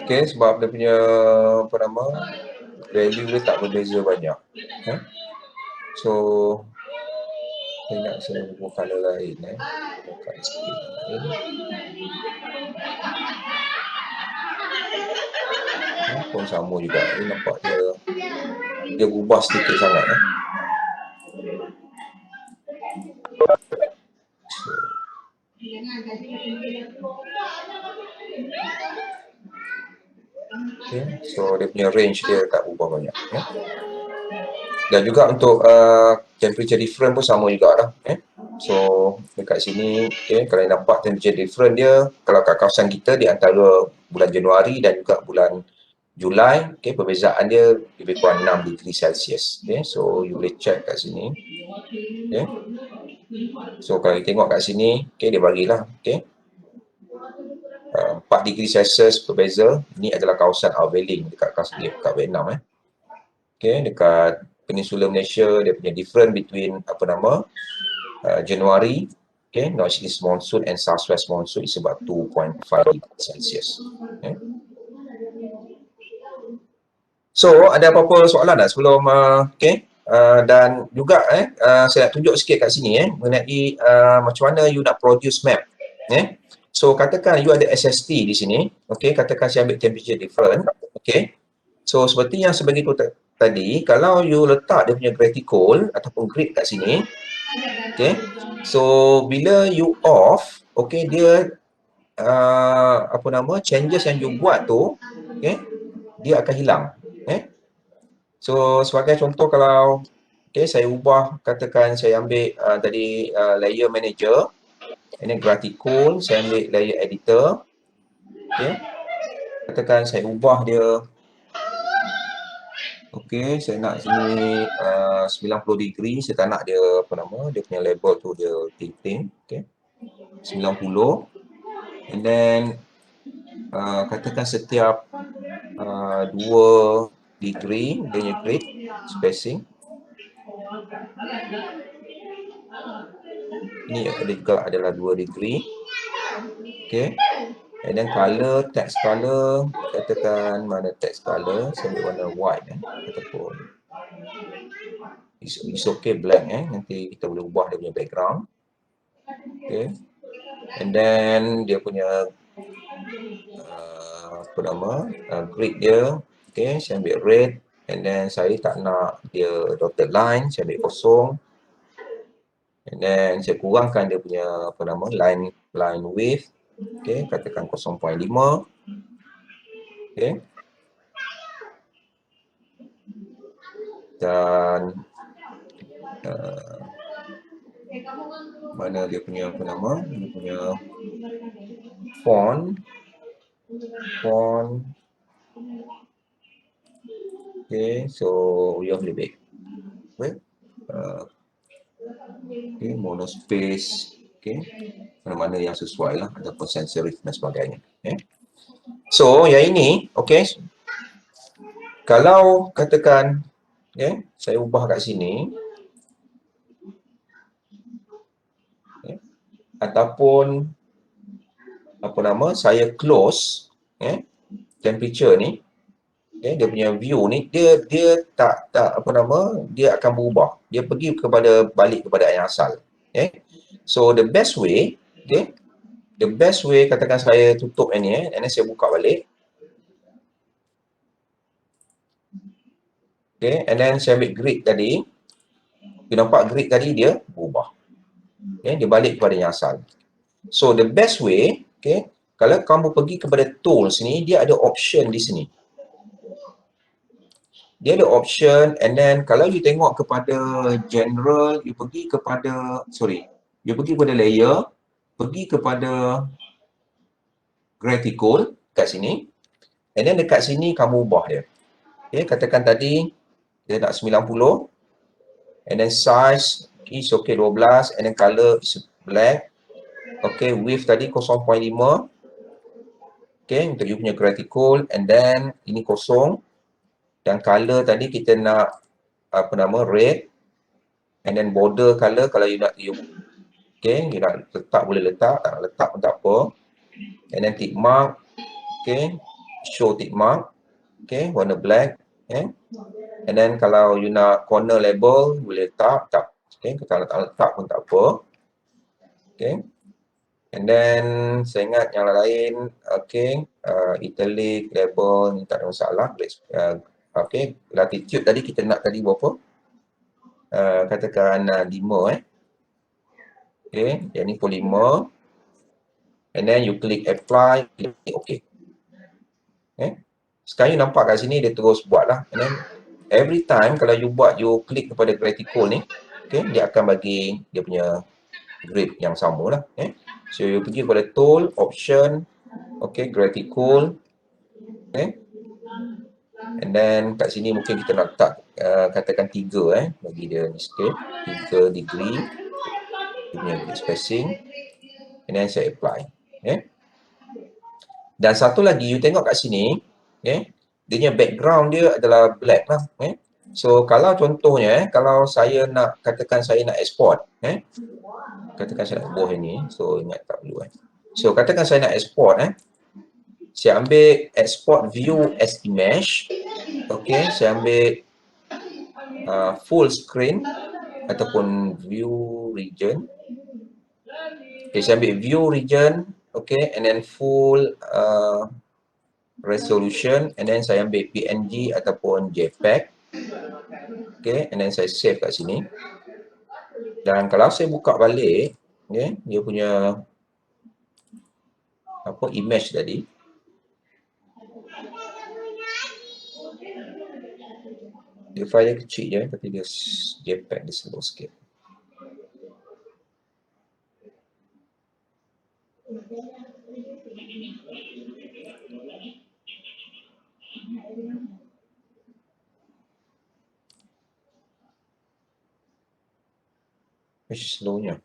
Okay, sebab dia punya value dia tak berbeza banyak. So saya nak buat color lain. Buka sikit lain. Pun sama juga. Ini nampak dia berubah sedikit sangat. Okay. So dia punya range dia tak berubah banyak. Dan juga untuk temperature different pun sama juga lah. So dekat sini, kalau nampak temperature different dia, kalau kat kawasan kita di antara bulan Januari dan juga bulan Julai, perbezaan dia lebih kurang 6 degree Celsius. So you boleh check kat sini. So kalau kita tengok kat sini, dia bagilah. 4 degree Celsius berbeza. Ini adalah kawasan Outbaling dekat kawasan dekat Vietnam. Dekat Peninsula Malaysia, dia punya different between Januari, northeast monsoon and southwest monsoon is about 2.5 degree Celsius. So ada apa-apa soalan tak sebelum dan juga saya nak tunjuk sikit kat sini mengenai macam mana you nak produce map. So katakan you ada SST di sini, katakan saya ambil temperature different, so seperti yang sebagai tu tadi, kalau you letak dia punya graticule ataupun grid kat sini, so bila you off, dia changes yang you buat tu, dia akan hilang. So sebagai contoh, kalau saya ubah, katakan saya ambil tadi layer manager, ini graticule, saya ambil layer editor, katakan saya ubah dia, saya nak sini 90 degree, saya tak nak dia dia punya label tu dia ting-ting, 90, and then katakan setiap 2 degree dia punya grid spacing. Ini juga adalah 2 degree. And then color, text color, katakan mana text color, saya ambil warna white ataupun it's okay black, nanti kita boleh ubah dia punya background. And then dia punya grid dia, saya ambil red, and then saya tak nak dia dotted line, saya ambil kosong. And then saya kurangkan dia punya line width, katakan 0.5. Dan mana dia punya dia punya font. So you boleh baik. Monospace, mana-mana yang sesuai lah, ataupun sans serif dan sebagainya. So yang ini, kalau katakan saya ubah kat sini, ataupun saya close, temperature ni, dia punya view ni, dia tak apa nama, dia akan berubah. Dia pergi balik kepada yang asal. So the best way, katakan saya tutup ni, and then saya buka balik. And then saya ambil grid tadi. You nampak grid tadi dia berubah. Dia balik kepada yang asal. So the best way, kalau kamu pergi kepada tools ni, dia ada option di sini. Dia ada option, and then kalau you tengok kepada general, you pergi kepada layer, pergi kepada graphical kat sini, and then dekat sini kamu ubah dia. Katakan tadi dia nak 90, and then size is 12, and then color is black. Width tadi 0.5. Untuk you punya graphical, and then ini kosong. Dan color tadi kita nak red, and then border color kalau you nak you nak letak boleh letak, tak nak letak pun tak apa. And then tick mark, show tick mark, warna black, and then kalau you nak corner label boleh letak, kalau tak letak pun tak apa. And then saya ingat yang lain, italic label ni tak ada masalah. Latitude tadi kita nak tadi berapa? Katakan 5 yang ni pukul 5. And then you click apply, click OK. Sekarang you nampak kat sini dia terus buat lah. And then every time kalau you buat, you klik kepada graphical ni, dia akan bagi dia punya grid yang sama lah. So you pergi kepada tool, option, graphical, and then kat sini mungkin kita nak letak katakan 3 bagi dia ni sikit, 3 degree dia punya spacing, and then saya apply. Dan satu lagi you tengok kat sini, dia punya background dia adalah black lah. So kalau contohnya kalau saya nak, katakan saya nak export, katakan saya nak buah ini, so ingat tak perlu. So katakan saya nak export, saya ambil export view as image. Saya ambil full screen ataupun view region. Saya ambil view region, and then full resolution, and then saya ambil PNG ataupun JPEG. And then saya save kat sini. Dan kalau saya buka balik, dia punya image tadi, dia file dia kecil je, tapi dia JPEG dia slow sikit. Slownya.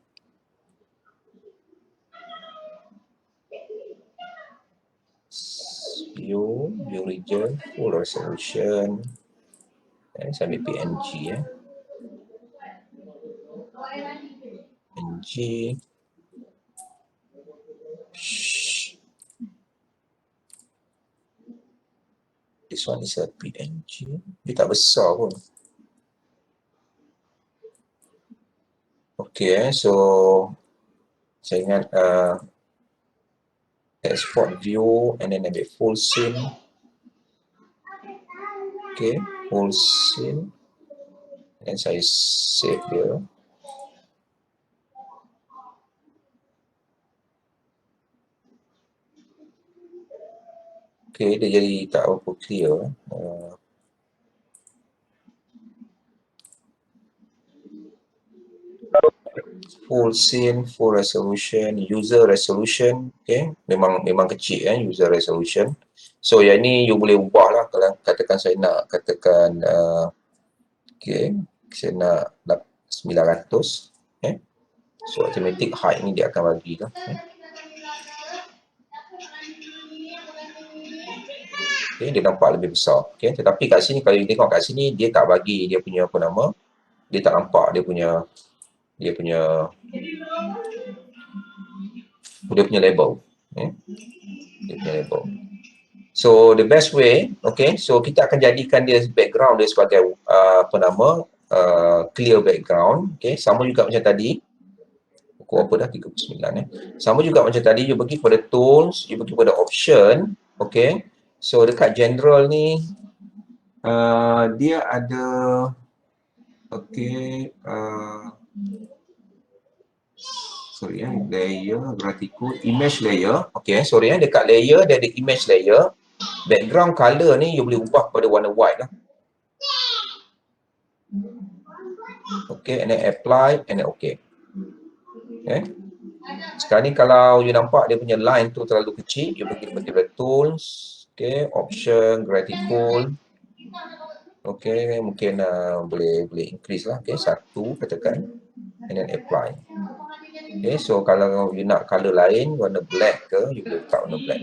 View region, full resolution. Saya ambil PNG PNG. This one is a PNG. Dia tak besar pun. So saya ingat export view, and then ambil full scene. Full scene, dan saya save dia. Dia jadi tak apa clear. Full scene, full resolution, user resolution, memang kecil user resolution. So yang ni you boleh ubah lah. Kalau katakan saya nak, katakan saya nak 900, so automatic height ni dia akan bagi lah. Dia nampak lebih besar. Tetapi kat sini, kalau you tengok kat sini, dia tak bagi dia punya apa nama, dia tak nampak dia punya label. Dia punya label. So the best way, okay, so kita akan jadikan dia background dia sebagai clear background, okay, sama juga macam tadi. Pukul apa dah 39 Sama juga macam tadi, you pergi pada tools, you pergi pada option, okay. So dekat general ni dia ada okay, layer, gratitude, image layer. Okay, sorry dekat layer dia ada image layer. Background color ni you boleh ubah pada warna white lah. Okay, and then apply and then okay. Okay. Sekarang ni kalau you nampak dia punya line tu terlalu kecil, you pergi pada tools, okay, option, gratitude. Okay, mungkin boleh increase lah. Okay, 1 katakan and then apply. Okay, so kalau you nak color lain, warna black ke, you boleh letak warna black.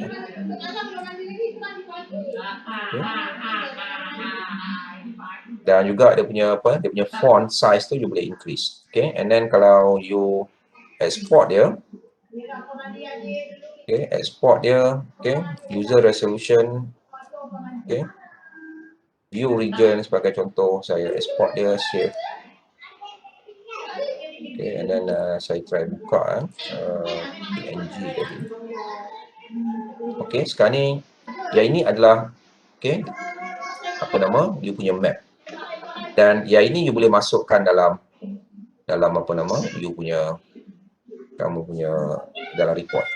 Okay. Dan juga dia punya dia punya font size tu you boleh increase. Okay, and then kalau you export dia, okay, export dia, okay, user resolution, okay, view region sebagai contoh, saya export dia, save. Okay, and then saya try buka PNG tadi. Okay, sekarang ni yang ini adalah okay, you punya map. Dan yang ini you boleh masukkan dalam you punya kamu punya dalam report.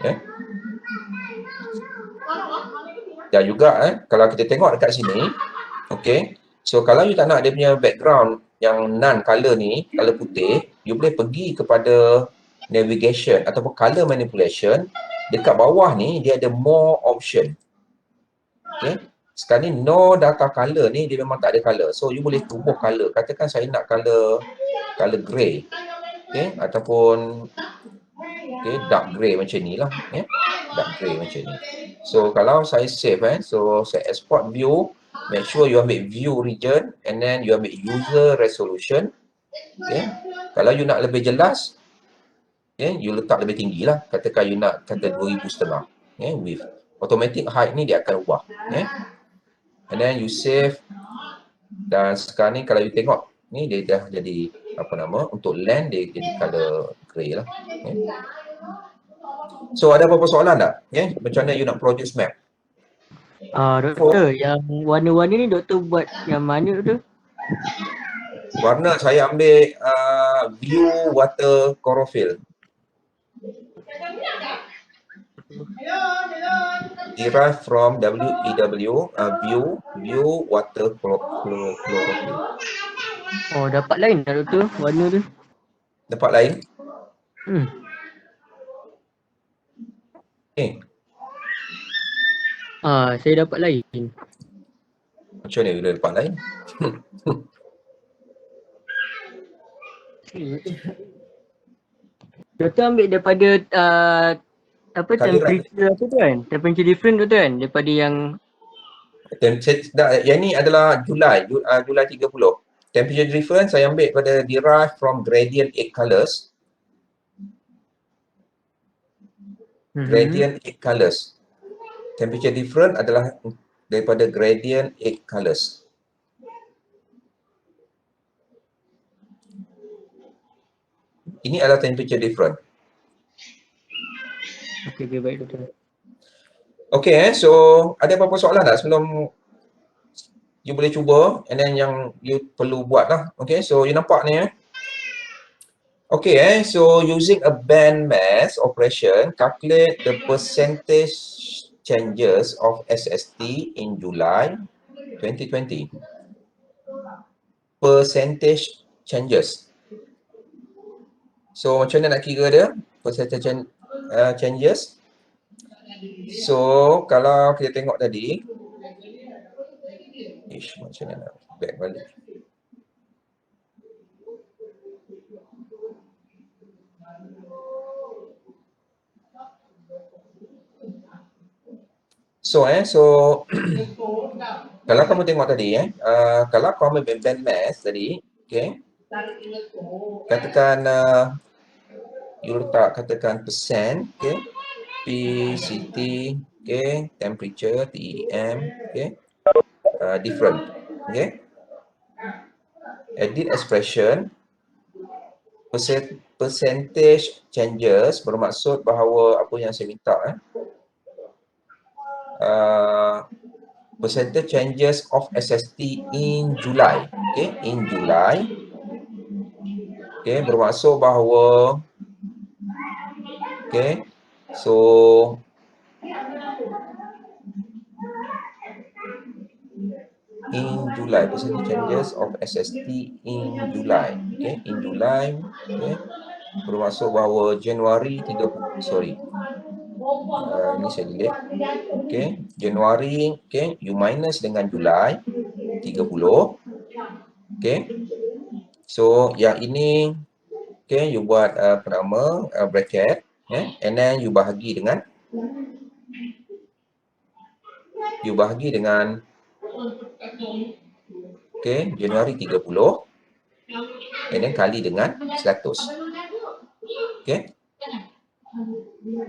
Okay. Dan juga kalau kita tengok dekat sini, okay, so kalau you tak nak dia punya background yang non color ni, color putih, you boleh pergi kepada navigation ataupun color manipulation. Dekat bawah ni dia ada more option. Okay. Sekarang ni no data color ni dia memang tak ada color. So you boleh ubah color. Katakan saya nak color grey. Okay, ataupun okay, dark grey macam ni lah. Okay. Dark grey macam ni. So kalau saya save so saya export view, make sure you ambil view region and then you ambil user resolution. Okay. Kalau you nak lebih jelas, okay, you letak lebih tinggi lah. Katakan you nak kata 2,500. Okay, width. Automatic height ni dia akan ubah. Okay. And then you save. Dan sekarang ni kalau you tengok, ni dia dah jadi untuk land dia jadi color grey lah. Okay. So ada apa-apa soalan tak? Okay. Macam mana you nak produce map? Doktor, yang warna-warna ni doktor buat yang mana tu? Warna saya ambil view water chlorophyll. Derived from WEW, view water chlorophyll. Oh, dapat lain tak doktor warna tu? Dapat lain? Okay. Saya dapat lain. Macam mana bila dapat lain? Doktor ambil daripada temperature apa tu kan? Temperature different doktor kan? Daripada yang yang ni adalah Julai 30. Temperature difference saya ambil pada derived from gradient 8 colors. Gradient 8 colors. Temperature different adalah daripada gradient 8 colors. Ini adalah temperature different. Okay, baik doktor. Okay, so ada apa-apa soalan tak sebelum you boleh cuba and then yang you perlu buat lah. Okay, so you nampak ni Okay, so using a bandmass operation, calculate the percentage changes of SST in July 2020. Percentage changes. So macam mana nak kira dia? Percentage changes. So kalau kita tengok tadi, macam mana nak back balik. So kalau kamu tengok tadi kalau kamu ambil bandmass tadi, okay, katakan you letak katakan persen, okay, PCT, okay, temperature, TEM, okay, different, okay. Edit expression, percentage changes bermaksud bahawa apa yang saya minta percentage changes of SST in July, okay, in July, okay, bermaksud bahawa, okay, so in July, percentage changes of SST in July, okay, in July, okay, bermaksud bahawa Januari 30, sorry, ini saya delete, okay, Januari, okay, you minus dengan Julai 30, okay, so yang ini, okay, you buat apa nama, bracket, and then you bahagi dengan okay, Januari 30, and then kali dengan 100, okay.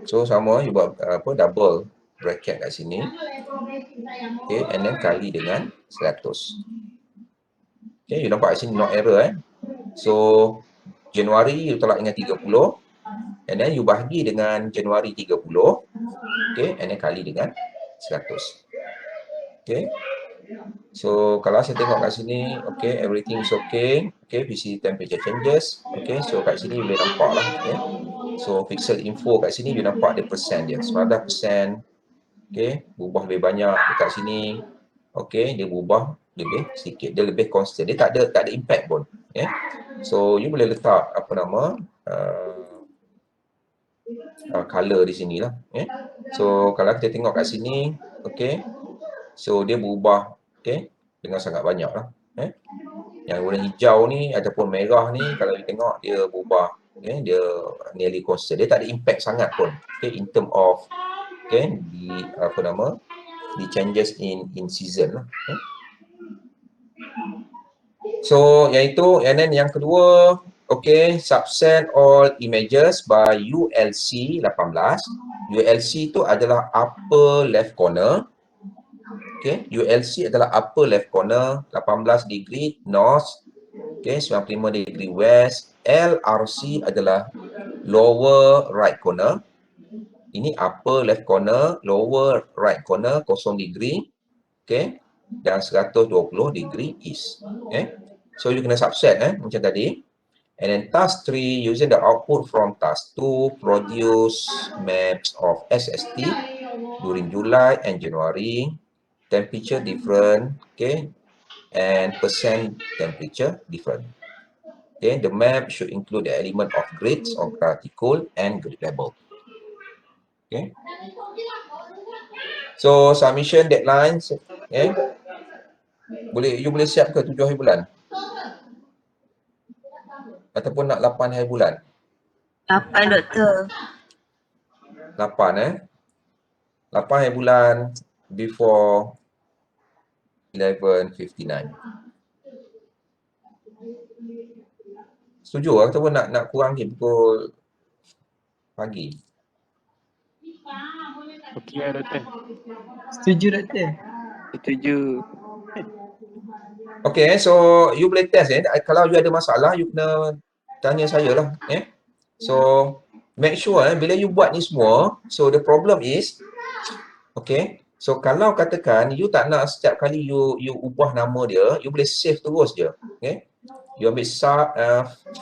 So sama you buat double bracket kat sini, okay, and then kali dengan 100. Okay, you nampak kat sini no error So Januari you tolak dengan 30, and then you bahagi dengan Januari 30, okay, and then kali dengan 100. Okay. So kalau saya tengok kat sini, okay, everything is okay. Okay, PC temperature changes. Okay, so kat sini you boleh nampak lah. Okay. So pixel info kat sini you nampak dia persen dia, 19%. Okay, berubah lebih banyak dekat sini. Okay, dia berubah lebih sikit, dia lebih constant, dia tak ada impact pun. Okay. So you boleh letak apa nama color di sini lah. Okay. So kalau kita tengok kat sini, okay, so dia berubah, okay, dengan sangat banyak lah. Yang warna hijau ni ataupun merah ni kalau you tengok dia berubah, okay, dia nearly constant, dia tak ada impact sangat pun, okay, in term of, okay, di apa nama, di changes in season lah. Okay. So yang itu, and then yang kedua, okay, subset all images by ULC 18. ULC itu adalah upper left corner. Okay, ULC adalah upper left corner, 18 degree north, okay, 95 degree west. LRC adalah lower right corner. Ini upper left corner, lower right corner 0 degree, okay, dan 120 degree east. Okay. So you kena subset macam tadi. And then task 3, using the output from task 2, produce maps of SST during July and January, temperature different, okay, and percent temperature different. Okay, the map should include the element of grids or particle and grid level. Okay. So submission deadlines, okay. You boleh siap ke 7 hari bulan? Ataupun nak 8 hari bulan? 8 doktor. 8 8 hari bulan before 11:59. Setuju ataupun nak kurang lagi pukul pagi? Okey lah doktor. Setuju doktor? Setuju. Okay, so you boleh test kalau you ada masalah, you kena tanya saya lah. So make sure bila you buat ni semua, so the problem is, okay, so kalau katakan you tak nak setiap kali you ubah nama dia, you boleh save terus je. Okay, you ambil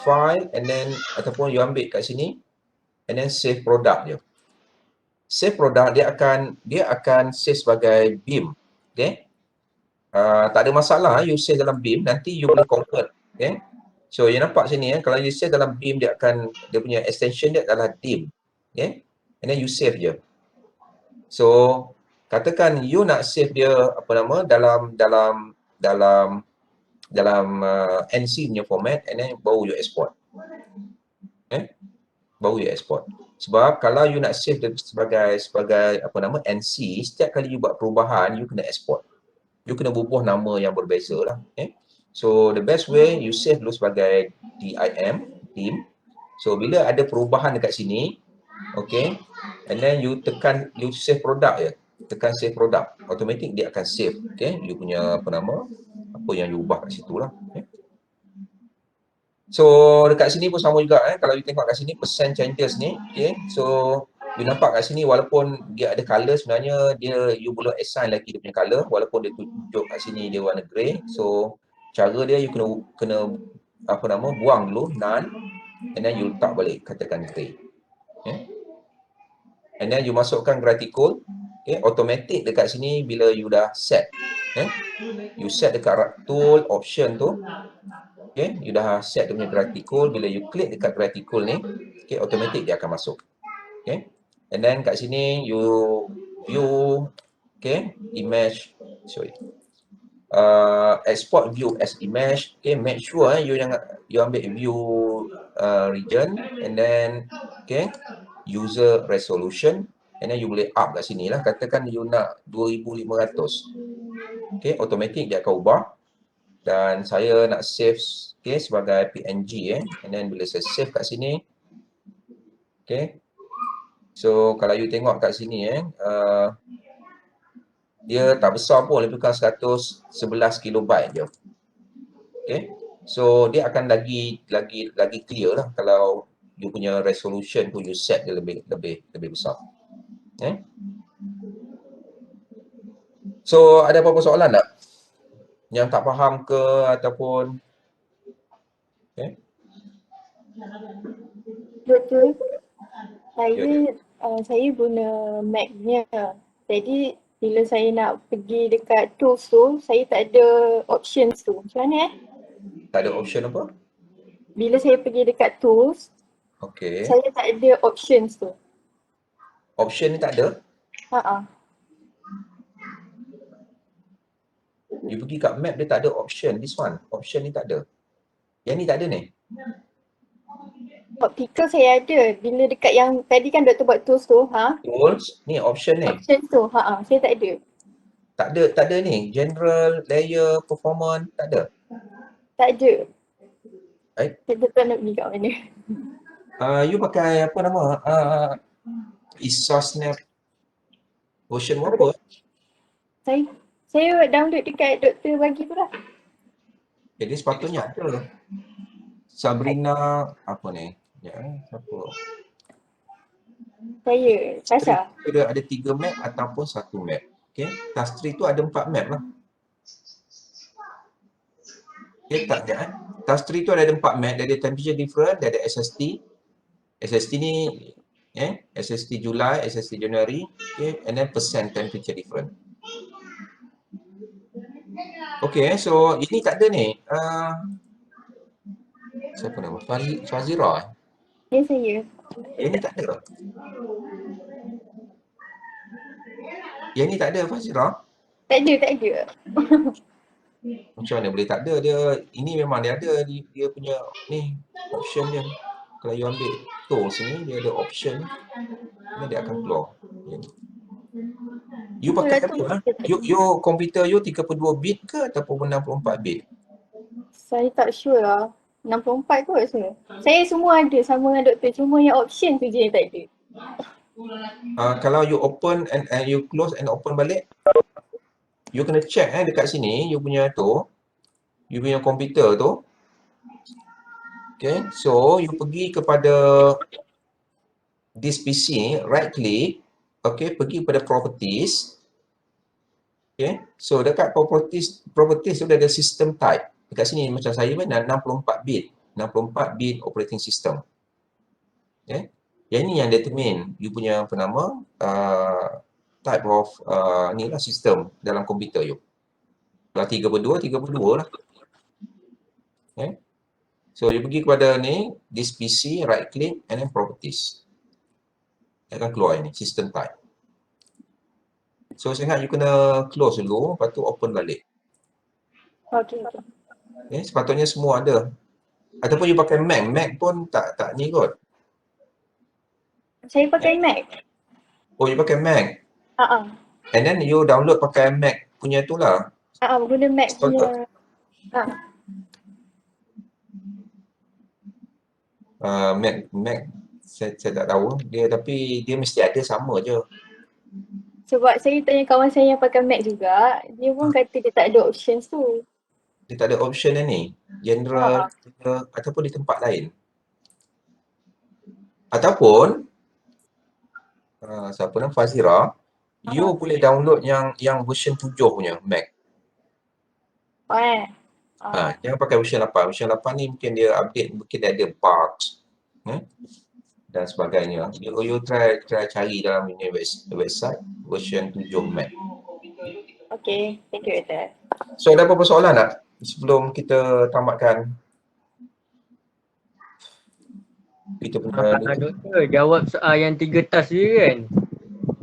file and then ataupun you ambil kat sini and then save product je. Save product dia akan save sebagai BIM. Okay, tak ada masalah, you save dalam BIM, nanti you boleh convert. Okay, so you nampak sini kalau you save dalam BIM, dia punya extension dia adalah DIM. Okay, and then you save je. So katakan you nak save dia apa nama dalam NC punya format, and then baru you export. Baru you export. Sebab kalau you nak save dia sebagai apa nama NC, setiap kali you buat perubahan, you kena export. You kena bubuh nama yang berbeza lah. So the best way, you save dulu sebagai DIM. So bila ada perubahan dekat sini, Okay. And then you tekan, you save product je. Tekan save product. Automatic dia akan save. Okay. You punya apa nama, apa yang you ubah kat situ lah. Okay. So dekat sini pun sama juga kalau you tengok kat sini percent changes ni, okay. So you nampak kat sini walaupun dia ada color sebenarnya dia you belum assign lagi dia punya color walaupun dia tunjuk kat sini dia warna grey. So cara dia you kena apa nama buang dulu none and then you letak balik katakan grey. Okay. And then you masukkan graticule, okay, automatic dekat sini bila you dah set, okay. You set dekat tool option tu. Okay, you dah set dia punya graticule. Bila you klik dekat graticule ni, okay, automatic dia akan masuk. Okay, and then kat sini you view, okay, image, sorry, export view as image. Okay, make sure you ambil view region and then okay, user resolution and then you boleh up kat sini lah. Katakan you nak 2500. Okay, automatic dia akan ubah. Dan saya nak save okay, sebagai PNG and then bila saya save kat sini, okay, so kalau you tengok kat sini dia tak besar pun, lebih kurang 111 kilobyte je. Okay, so dia akan lagi clear lah kalau you punya resolution tu you set dia lebih besar. Okay. So ada apa-apa soalan tak? Yang tak faham ke ataupun okay. Betul. Saya guna Mac-nya. Jadi bila saya nak pergi dekat tools tu, saya tak ada options tu. Macam mana Tak ada option apa? Bila saya pergi dekat tools, Okay. saya tak ada options tu. Option ni tak ada? You pergi kat map dia tak ada option. This one, option ni tak ada. Yang ni tak ada ni. Optical saya ada. Bila dekat yang tadi kan doktor buat tools tu, Tools, ni option ni. options tu, saya tak ada. Tak ada ni. General, layer, performance, tak ada. Tak ada. Right. Saya tak nak pergi kat mana. You pakai apa nama? ESOSNet version berapa? Saya download dekat doktor bagi tu lah. Jadi sepatutnya ada. Sabrina, apa ni? Ya, siapa? Saya, Tasha. Ada 3 map ataupun 1 map. Okay, task tree tu ada 4 map lah. Okay, tak ada. Task tree tu ada 4 map, dia ada temperature different, dia ada SST. SST ni, SST Julai, SST Januari, okay, and then percent temperature different. Okay, so ini tak ada ni. Siapa nama? Fazira. Ya, saya. Yang ni tak ada. Yang ni tak ada Fazira. Tak ada. Macam mana boleh tak ada? Dia ini memang dia ada dia punya ni option dia. Kalau you ambil tools ni dia ada option ni dia akan keluar. You pakai apa? You komputer you 32 bit ke ataupun 64 bit? Saya tak sure lah. 64 kot rasa. Saya semua ada sama dengan doktor. Cuma yang option tu je yang tak ada. Kalau you open and you close and open balik, you kena check dekat sini you punya tu, you punya komputer tu. Okay, so you pergi kepada this PC, right click, okay, pergi pada properties. Okay, so dekat properties tu ada system type. Dekat sini macam saya pun 64 bit operating system. Okay, yang ini yang determine you punya apa nama type of ni lah sistem dalam komputer you. Kalau 32 lah. Okay. So you pergi kepada ni this PC, right click and then properties. Dia akan keluar ini system type. So saya ingat you kena close dulu, lepas tu open balik. Okay. Okay, sepatutnya semua ada. Ataupun you pakai Mac pun tak ni kot. Saya pakai Mac. Oh, you pakai Mac. And then you download pakai Mac punya tu lah. Guna Mac punya. Mac Saya tak tahu dia, tapi dia mesti ada sama je. Sebab saya tanya kawan saya yang pakai Mac juga, dia pun kata dia tak ada options tu. Dia tak ada option ni. General ataupun di tempat lain. Ataupun siapa nama Fazira, you boleh download yang version 7 punya Mac. Jangan pakai version 8. Version 8 ni mungkin dia update, mungkin dia ada bugs dan sebagainya. You try cari dalam ini website version 7 Mac. Okay, thank you Dr. So ada apa-apa soalan tak sebelum kita tamatkan kita punya Doktor, jawab soal yang 3 task je kan?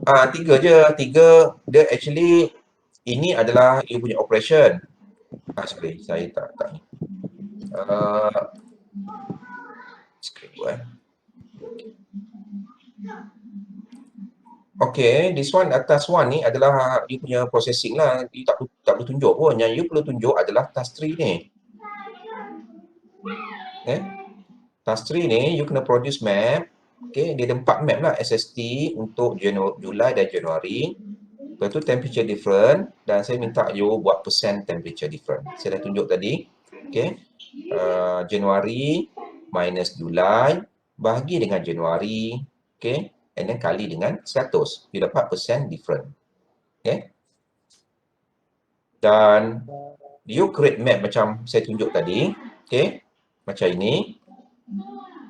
3 je. 3 dia actually ini adalah you punya operation. Sorry, saya tak ni. Screen dulu Okay, this one atas one ni adalah you punya processing lah. You tak perlu tunjuk pun. Yang you perlu tunjuk adalah task 3 ni. Task 3 ni you kena produce map. Okay, dia ada 4 map lah. SST untuk Julai dan Januari. Lepas tu temperature different dan saya minta you buat percent temperature different. Saya dah tunjuk tadi. Okay, Januari minus Julai bahagi dengan Januari. Okay, and then kali dengan 100. You dapat percent different. Okay. Dan you create map macam saya tunjuk tadi. Okay, macam ini.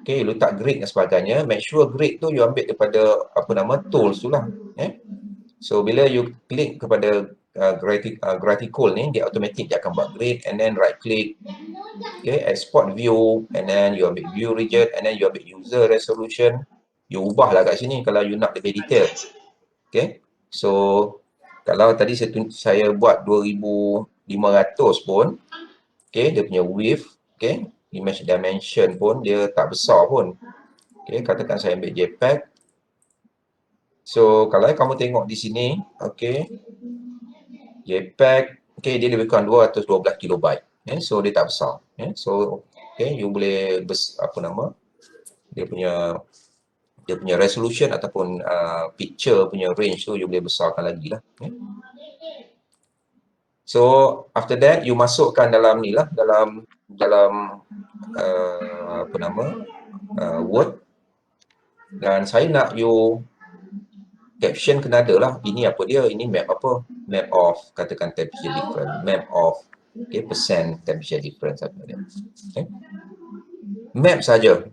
Okay, you letak grid dan sebagainya. Make sure grid tu you ambil daripada tools tu lah. So bila you klik kepada graphical ni, dia automatic dia akan buat grid and then right click. Okay, export view and then you ambil view region and then you ambil user resolution. You ubah lah kat sini kalau you nak lebih detail. Okay, so kalau tadi saya buat 2500 pun, okay, dia punya width, okay, image dimension pun dia tak besar pun. Okay, katakan saya ambil JPEG. So kalau kamu tengok di sini, okay, JPEG, okay, dia lebih kurang 212 kilobyte. So dia tak besar. So okay, you boleh dia punya resolution ataupun picture punya range tu you boleh besarkan lagi lah. So after that you masukkan dalam ni lah, dalam Word, dan saya nak you caption kena ada lah. Ini apa dia? Ini map apa? Map of, katakan temperature difference. Map of, okay, percent temperature difference. Okay. Map saja.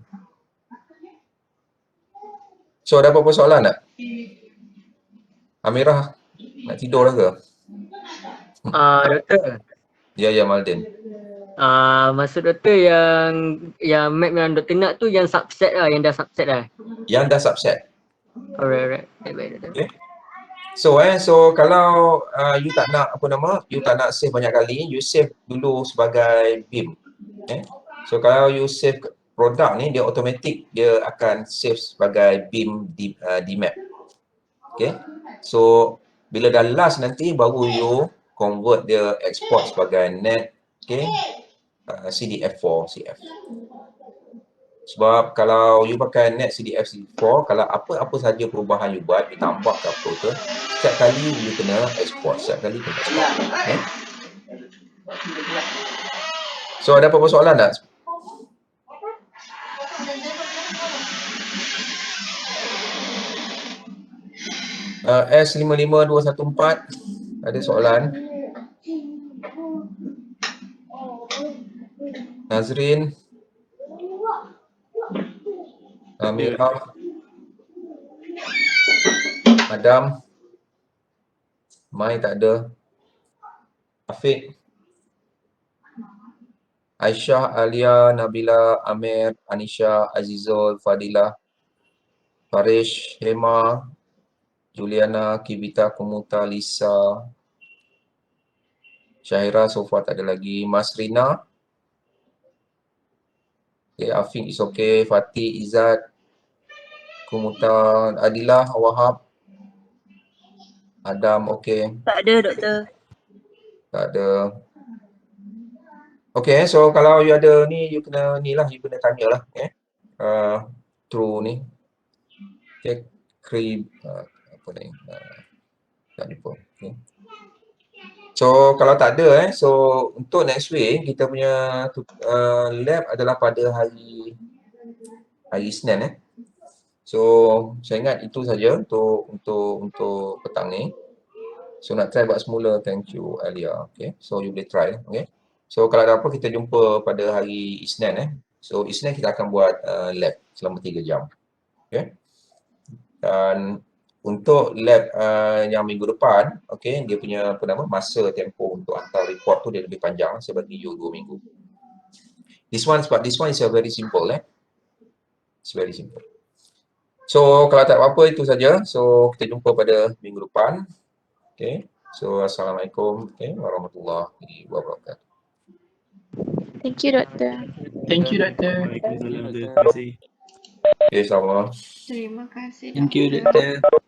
So ada apa-apa soalan tak? Amirah nak tidur dah ke? Doktor. Ya Maldin. Maksud doktor yang map yang doktor nak tu yang subset lah, yang dah subset lah. Yang dah subset. Alright. Baik doktor. Okay. So kalau you tak nak you tak nak save banyak kali, you save dulu sebagai BIM. So kalau you save produk ni, dia automatic dia akan save sebagai BIM di map. Okay. So bila dah last nanti baru you convert dia export sebagai net, okay, CDF4 CF. Sebab kalau you pakai net CDF C4, kalau apa saja perubahan you buat, you tambah ke apa ke, setiap kali you kena export, setiap kali kena export. Okay? So ada apa-apa soalan tak? S55214 ada soalan? Nazrin, Amirah, Adam, Mai tak ada, Afiq, Aisyah, Alia, Nabila, Amir, Anisha, Azizul, Fadilah, Farish, Hema, Juliana, Kivita, Kumuta, Lisa, Syahira, so far tak ada lagi, Masrina, okay, Afiq is okay, Fatih, Izzat, Kumuta, Adilah, Wahab, Adam, okay. Tak ada doktor. Tak ada. Okay, so kalau you ada ni, you kena ni lah, you kena tanya lah, through ni, Okay, apa ni? Tak lupa. Okay. So kalau tak ada so untuk next week kita punya lab adalah pada hari Isnin So saya ingat itu saja untuk petang ni. So nak try buat semula, thank you Alia. Okay, so you boleh try. Okay. So kalau ada apa kita jumpa pada hari Isnin So Isnin kita akan buat lab selama 3 jam. Okay. Dan untuk lab yang minggu depan, okay, dia punya masa tempoh untuk hantar report tu dia lebih panjang. Saya bagi you 2 minggu. This one is a very simple It's very simple. So kalau tak apa-apa itu saja. So kita jumpa pada minggu depan. Okay. So assalamualaikum warahmatullahi wabarakatuh. Thank you, Doktor. Thank you, Doktor. Waalaikumsalam. Terima kasih. Okay, sama. Terima kasih. Thank you, Doktor. Doktor.